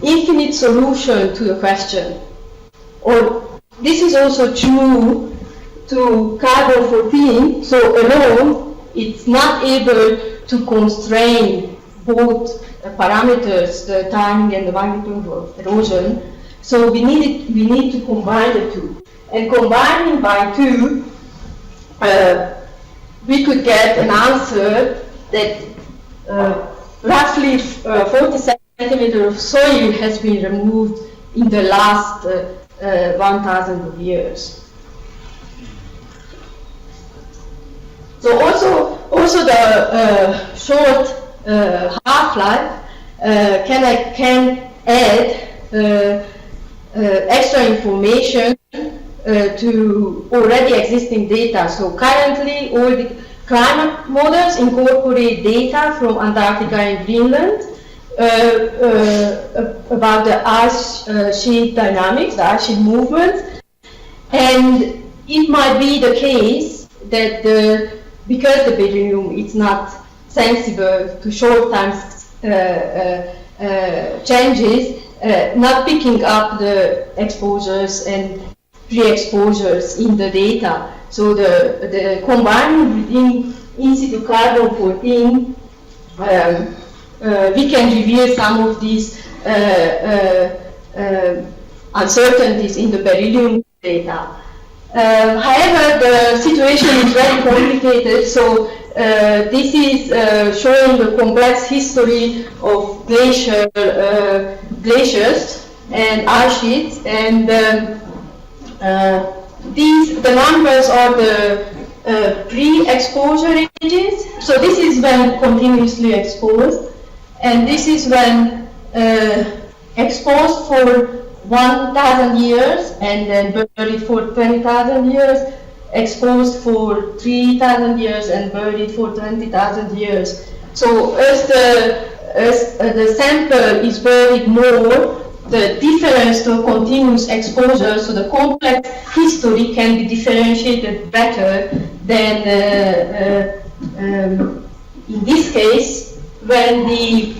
infinite solution to the question. Or this is also true to carbon-14. So alone, it's not able to constrain both parameters, the timing and the magnitude of erosion. So we need to combine the two. And combining by two, we could get an answer that roughly 40 centimeters of soil has been removed in the last 1,000 years. So also the short half-life can add extra information to already existing data. So currently all the climate models incorporate data from Antarctica and Greenland about the ice sheet dynamics, the ice sheet movement, and it might be the case that because the beryllium is not sensible to short time changes, not picking up the exposures and pre-exposures in the data. So the combining within in situ carbon-14, we can reveal some of these uncertainties in the beryllium data. However, the situation is very complicated. So this is showing the complex history of glaciers and ice sheets, and the numbers are the pre-exposure ages. So this is when continuously exposed, and this is when exposed for 1,000 years and then buried for 20,000 years, exposed for 3,000 years and buried for 20,000 years. So as the sample is buried more, the difference to continuous exposure, so the complex history can be differentiated better than in this case, when the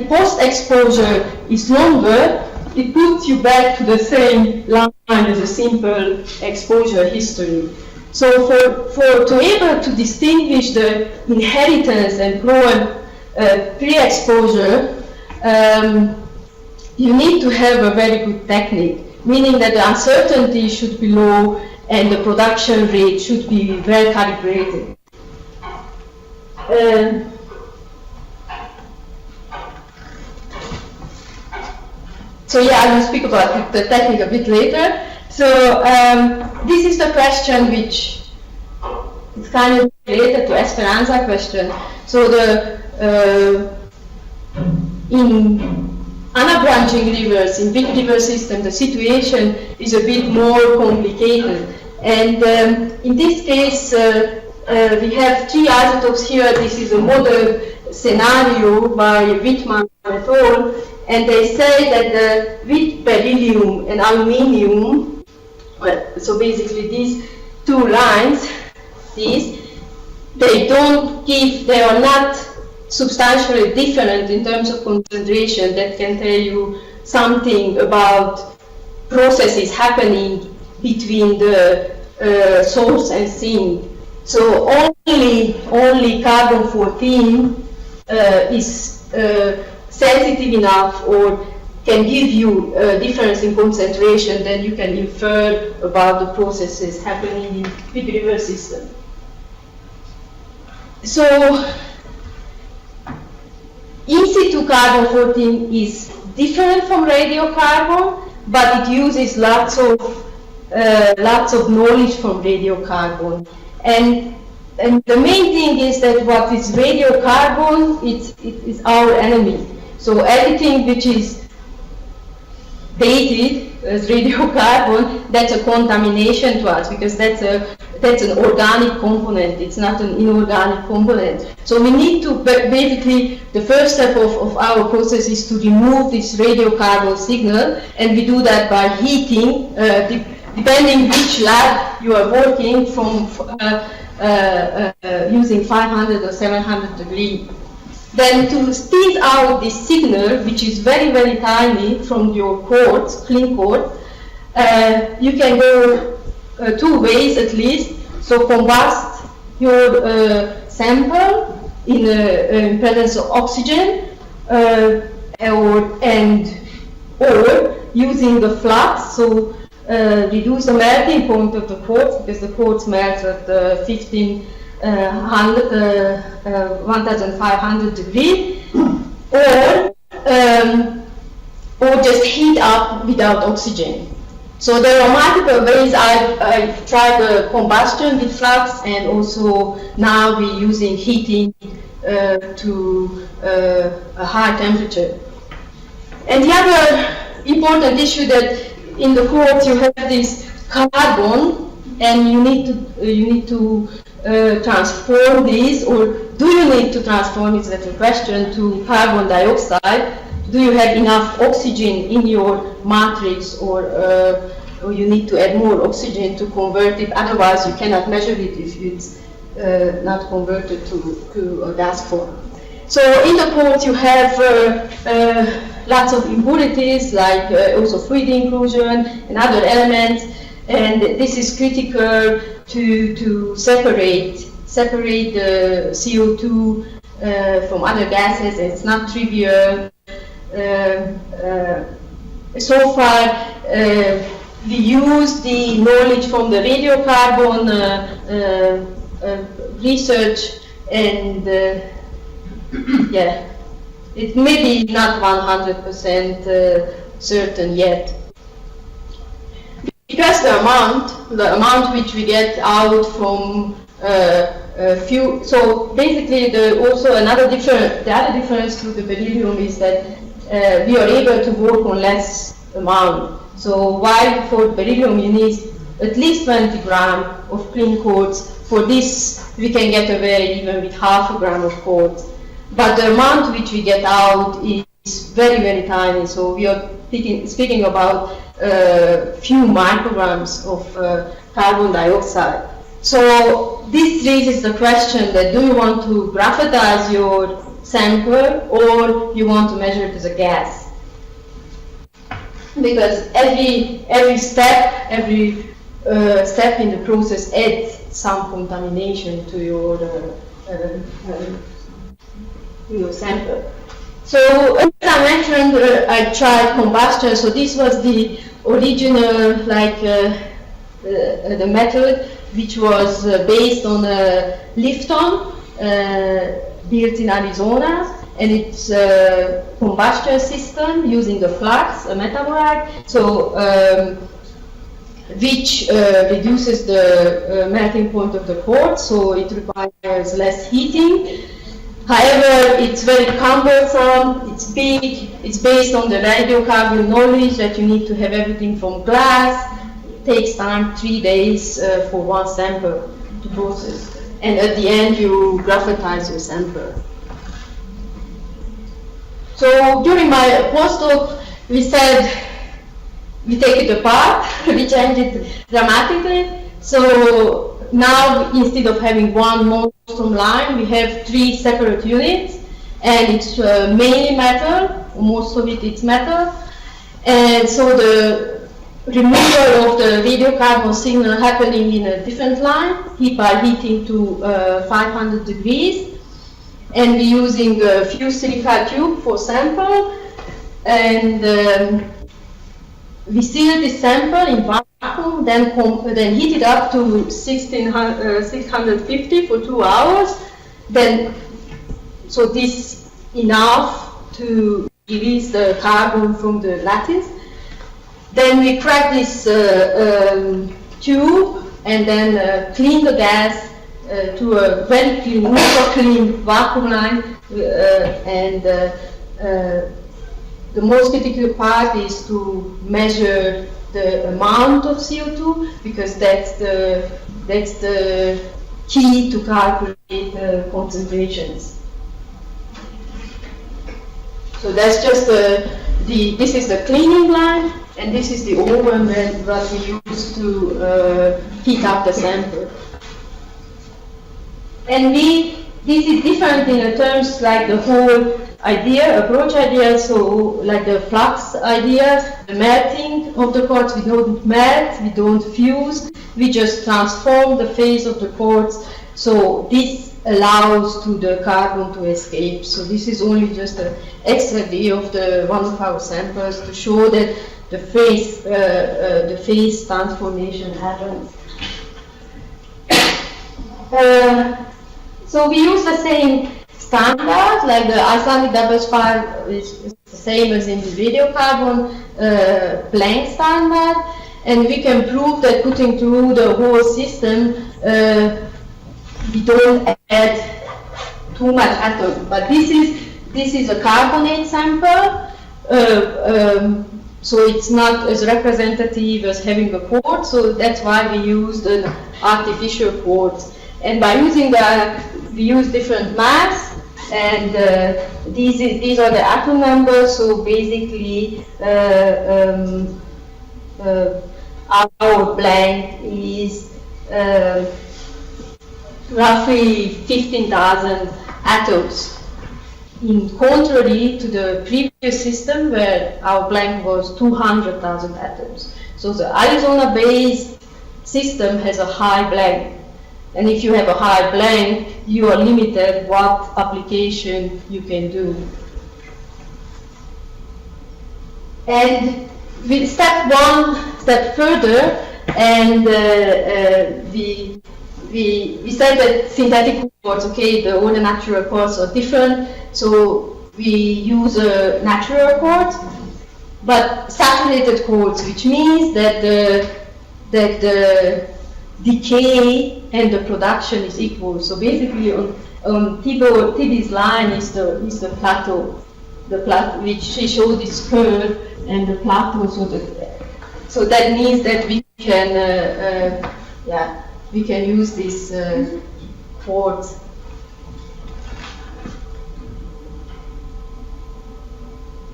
post-exposure is longer, it puts you back to the same line as a simple exposure history. So to be able to distinguish the inheritance and pre-exposure, you need to have a very good technique, meaning that the uncertainty should be low and the production rate should be well calibrated. So yeah, I will speak about the technique a bit later. So this is the question which is kind of related to Esperanza question. So in unbranching rivers, in big river system, the situation is a bit more complicated. And in this case, we have three isotopes here. This is a model scenario by Wittmann et al. And they say that with beryllium and aluminium, so basically these two lines, they are not substantially different in terms of concentration. That can tell you something about processes happening between the source and sink. So only carbon-14 is sensitive enough or can give you a difference in concentration, then you can infer about the processes happening in big river system. So in situ carbon-14 is different from radiocarbon, but it uses lots of knowledge from radiocarbon. And the main thing is that what is radiocarbon, it is our enemy. So everything which is dated as radiocarbon, that's a contamination to us, because that's an organic component, it's not an inorganic component. So we need to, basically, the first step of our process is to remove this radiocarbon signal, and we do that by heating, depending which lab you are working from, using 500 or 700 degrees. Then to squeeze out this signal, which is very, very tiny from your quartz, clean quartz, you can go 2 ways at least. So combust your sample in presence of oxygen, or using the flux, so reduce the melting point of the quartz, because the quartz melts at 1500 degrees, or just heat up without oxygen. So there are multiple ways. I've tried the combustion with flux, and also now we're using heating to a high temperature. And the other important issue that in the quartz you have this carbon, and you need to transform this, or do you need to transform, is that a question, to carbon dioxide? Do you have enough oxygen in your matrix, or you need to add more oxygen to convert it? Otherwise, you cannot measure it if it's not converted to a gas form. So in the quartz, you have lots of impurities, like also fluid inclusion and other elements, and this is critical to separate the CO2 from other gases. It's not trivial. So far, we use the knowledge from the radiocarbon research, and it may be not 100% certain yet. Because the amount which we get out from few, so basically the other difference to the beryllium is that we are able to work on less amount. So while for beryllium you need at least 20 grams of clean quartz, for this we can get away even with half a gram of quartz. But the amount which we get out is very, very tiny. So we are speaking about few micrograms of carbon dioxide. So this raises the question that do you want to graphitize your sample, or you want to measure it as a gas? Because every step in the process adds some contamination to your sample. So as I mentioned, I tried combustion. So this was the original the method, which was based on a Lifton built in Arizona, and it's a combustion system using a flux, a metabolite, so which reduces the melting point of the quartz, so it requires less heating. However, it's very cumbersome, it's big, it's based on the radiocarbon knowledge that you need to have everything from glass. It takes time, 3 days for one sample to process. And at the end, you graphitize your sample. So during my postdoc, we said, we take it apart, we change it dramatically. So now, instead of having one monostrom line, we have 3 separate units, and it's mainly metal, most of it's metal. And so the removal of the radiocarbon signal happening in a different line, by heating to 500 degrees. And we're using a fused silica tube for sample, and we seal this sample in vacuum, then heat it up to 650 for 2 hours. Then, so this enough to release the carbon from the lattice. Then we crack this tube and then clean the gas to a very clean, ultra clean vacuum line, and the most critical part is to measure the amount of CO2, because that's the key to calculate the concentrations. So that's just this is the cleaning line, and this is the oven that we use to heat up the sample. And this is different in terms like the whole approach idea, so like the flux idea, the melting of the quartz, we don't melt, we don't fuse, we just transform the phase of the quartz, so this allows to the carbon to escape. So this is only just an extra day of one of our samples to show that the phase transformation happens. So we use the same standard, like the Icelandic double spiral is the same as in the radiocarbon blank standard, and we can prove that putting through the whole system, we don't add too much atom. But this is a carbonate sample, so it's not as representative as having a quartz. So that's why we used an artificial quartz. And by using we use different mass, and these are the atom numbers. So basically, our blank is roughly 15,000 atoms, in contrary to the previous system where our blank was 200,000 atoms. So the Arizona-based system has a high blank. And if you have a high blank, you are limited what application you can do. And we step one step further, and we said that synthetic quartz, okay, all the natural quartz are different, so we use a natural quartz, but saturated quartz, which means that the decay and the production is equal. So basically, on Tibi's line is the plateau, which she showed this curve and the plateau. So that means that we can use this quartz.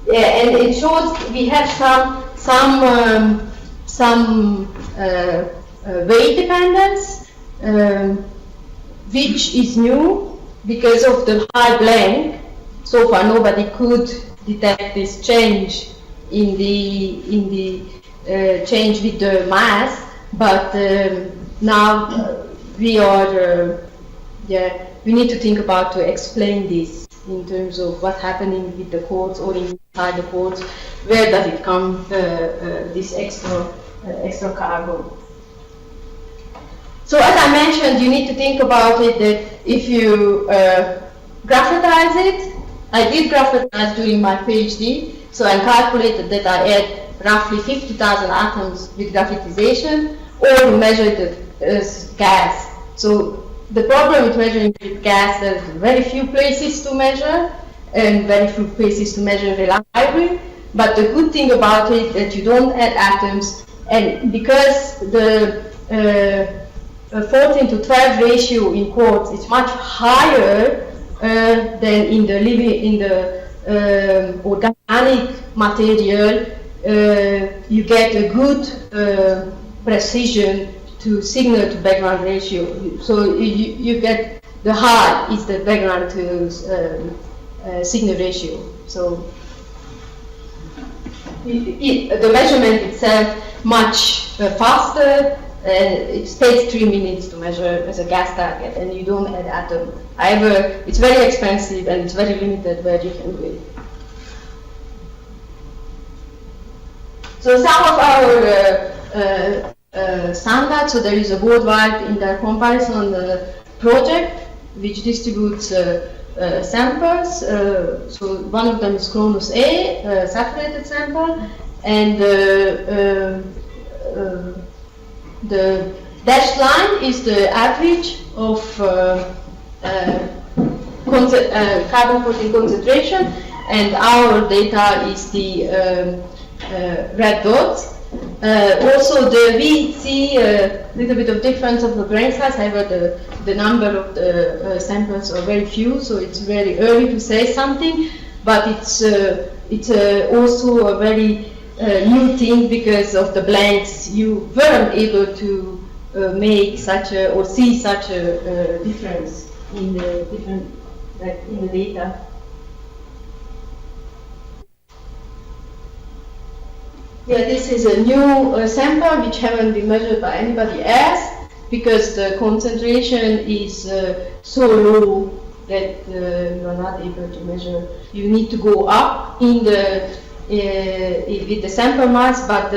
Yeah, and it shows we have some weight dependence, which is new because of the high blank. So far, nobody could detect this change in the change with the mass, but now we need to think about to explain this in terms of what's happening with the quartz or inside the quartz. Where does it come, this extra carbon? So as I mentioned, you need to think about it that if you graphitize it, I did graphitize during my PhD, so I calculated that I had roughly 50,000 atoms with graphitization, or measured it as gas. So the problem with measuring with gas, there's very few places to measure, and very few places to measure reliably. But the good thing about it that you don't add atoms, and because the 14 to 12 ratio in quartz is much higher than in the organic material, you get a good precision to signal to background ratio. So you get the high is the background to signal ratio. So the measurement itself much faster. It takes 3 minutes to measure as a gas target, and you don't add atom. However, it's very expensive and it's very limited where you can do it. So some of our standards, so there is a worldwide intercomparison project which distributes samples. So one of them is Cronus A, saturated sample, and the dashed line is the average of carbon-14 concentration, and our data is the red dots. Also, we see a little bit of difference of the grain size. However, the number of the samples are very few, so it's very early to say something. But it's also a very new thing because of the blanks. You weren't able to make such a or see such a difference in the different in the data. Yeah, this is a new sample which haven't been measured by anybody else because the concentration is so low that you are not able to measure. You need to go up in the with the sample mass, but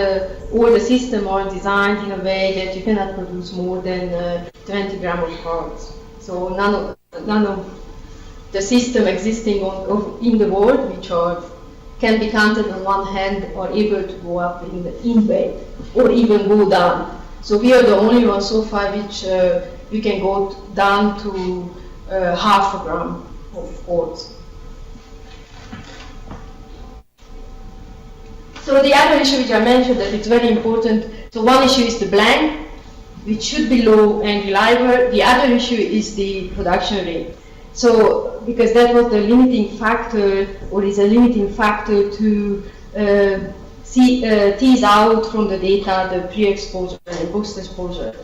all the systems are designed in a way that you cannot produce more than 20 grams of parts. So none of the system existing in the world, which can be counted on one hand, are able to go up in weight or even go down. So we are the only one so far which we can go down to half a gram of quartz. So the other issue which I mentioned that it's very important, so one issue is the blank, which should be low and reliable. The other issue is the production rate. So because that was the limiting factor, or is a limiting factor to tease out from the data the pre-exposure and post-exposure.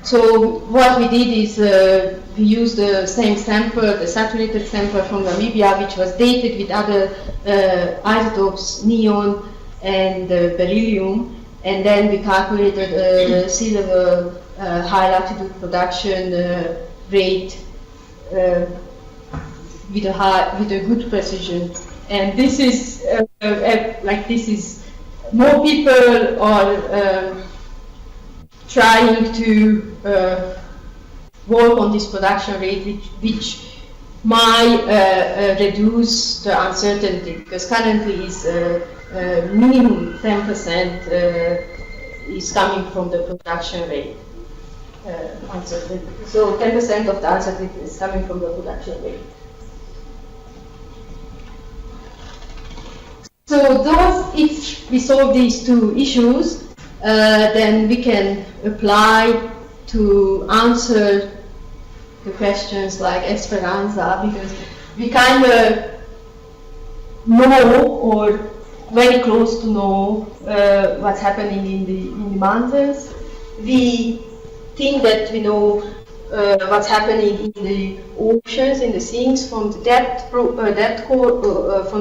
So what we did is we used the same sample, the saturated sample from Namibia, which was dated with other isotopes, neon and beryllium, and then we calculated sea level high latitude production rate with a good precision. And this is more people are trying to work on this production rate, which might reduce the uncertainty, because currently is minimum 10% is coming from the production rate uncertainty. So 10% of the uncertainty is coming from the production rate. So if we solve these two issues, then we can apply to answer the questions like Esperanza, because we kind of know, or very close to know, what's happening in the mountains. We think that we know what's happening in the oceans, in the sinks from the depth from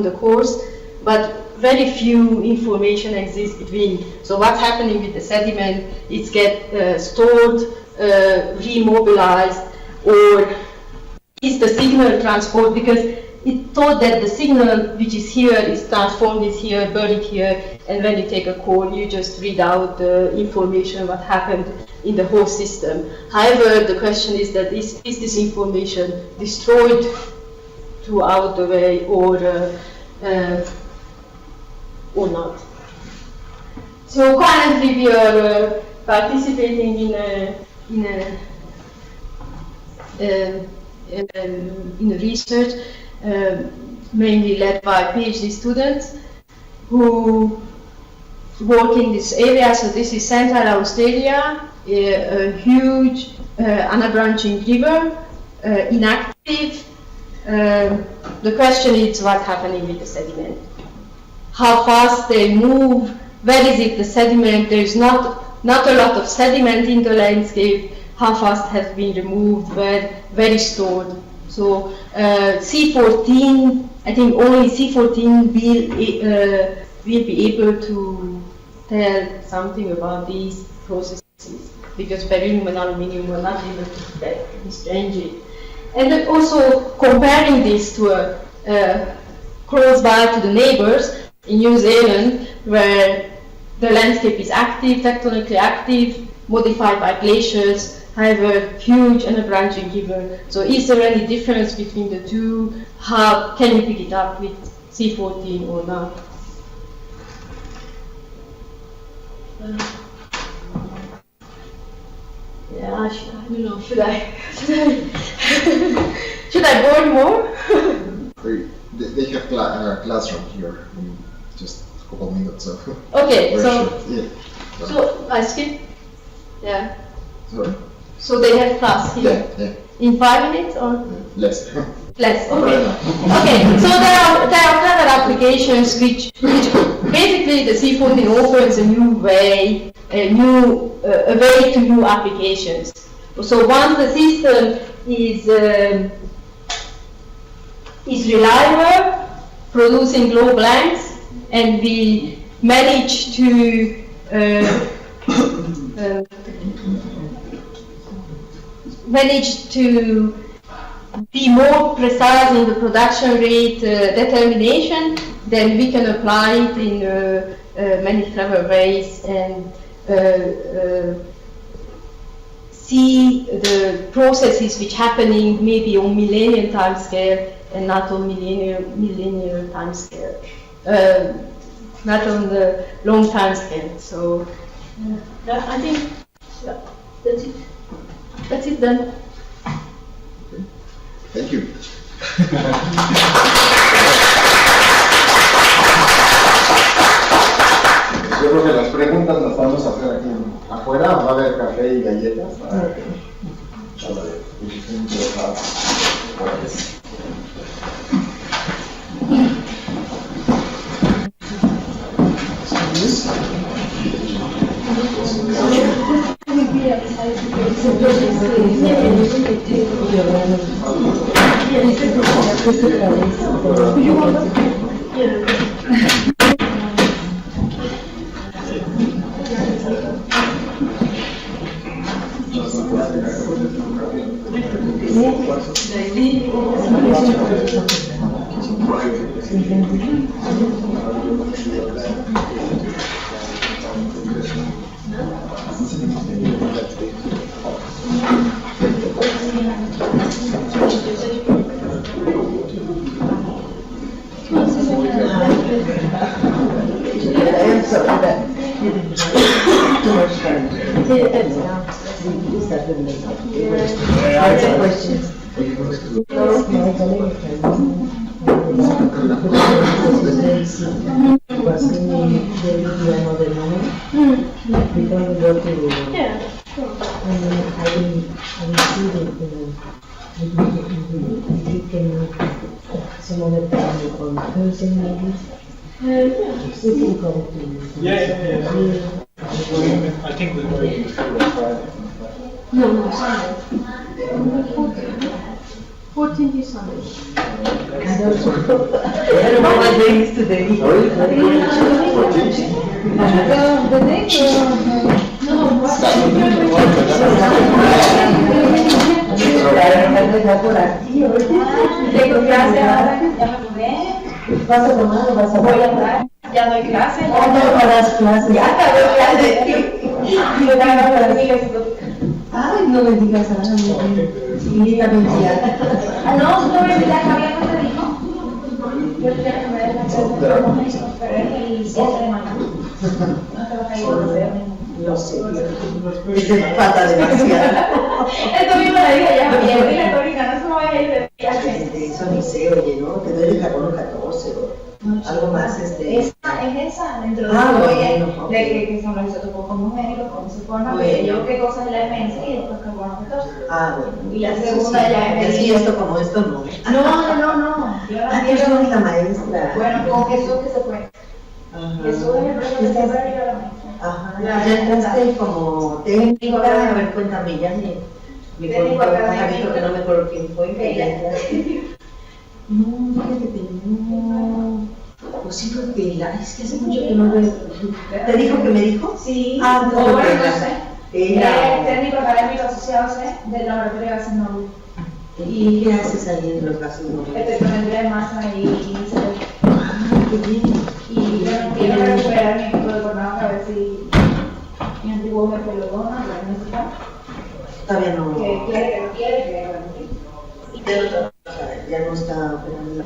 the cores, but very few information exists between. So what's happening with the sediment? It's get stored, remobilized, or is the signal transport? Because it thought that the signal which is here is transformed is here, buried here, and when you take a call, you just read out the information what happened in the whole system. However, the question is that is this information destroyed throughout the way or not? So currently we are participating in a research mainly led by PhD students who work in this area. So this is Central Australia, a huge unbranching river, inactive. The question is what's happening with the sediment. How fast they move, where is it the sediment? There is not a lot of sediment in the landscape. How fast has been removed, where is stored. So C14, I think only C14 will be able to tell something about these processes, because beryllium and aluminium were not able to detect this change. And then also comparing this to close by to the neighbors in New Zealand, where the landscape is active, tectonically active, modified by glaciers, however huge and a branching river. So is there any difference between the two? How can you pick it up with C14 or not? Yeah, I don't know. Should I should I bore you more? They have classroom here in just a couple minutes. So okay, so yeah. So I skip. Yeah. Sorry. So they have class here. Yeah. In 5 minutes or Less. less? Okay. Okay. So there are clever applications which basically the C14 opens a new way, a way to new applications. So once the system is reliable, producing low blanks, and we manage to be more precise in the production rate determination, then we can apply it in many clever ways and see the processes which happening maybe on millennial time scale and not on millennial time scale, not on the long time scale. So I think that's it. That's it then. Okay. Thank you. Yo creo que las preguntas las vamos a hacer aquí afuera. Va a haber café y galletas para que estén interesados. I think we're going to Friday. No, Sunday. 14th is Sunday. I don't know what day is today. The next No, Por aquí, Tengo clase ahora, ya me mudé. ¿Vas a tomar o vas a Voy a entrar, ya doy clase. ¿O no das clases? Ya doy clase. Y me dan a las amigas. Ay, no me digas nada, chiquita vencida. Ah, no, no me la Javier no te dijo. Yo quiero que me des la clase, pero es el 7 de mañana. No te vas a ir a ver. No sé, es pata demasiado. Esto mismo le dije ya, Javier, dile a Corina, no se me vaya a ir de clase. Eso ni sé, oye, ¿no? Te doy el carbono 14 o algo más, Esa es esa, dentro de bueno, de que son los isótopos numéricos, cómo se forman, bueno. yo qué cosas es la demencia y después carbono 14. Bueno. Y la segunda ya es sí, esto como esto no. No. Yo la Tú eres la maestra. Bueno, con Jesús que se fue. Jesús es el profesor de febrero y yo la maestra. Ajá, ya entraste como técnico, a ver, cuéntame, ya me contó pajarito que no me acuerdo quién fue, que ya entraste. No, fíjate que no. Pues sí fue Pela, es que hace mucho que no veo. ¿Te dijo que me dijo? Sí. Ah, o bueno, no sé. Pela. Técnico académico asociado, del laboratorio de gases nobles. ¿Y qué haces ahí en los gases nobles? Espectrometría de masa y Qué bien. Y bueno, quiero recuperar mi equipo de jornada para ver si mi antiguo jefe lo dona, lo necesita. Todavía no. Que quiere, que no quiere, que bueno. Ya no trabaja, ya no está operando la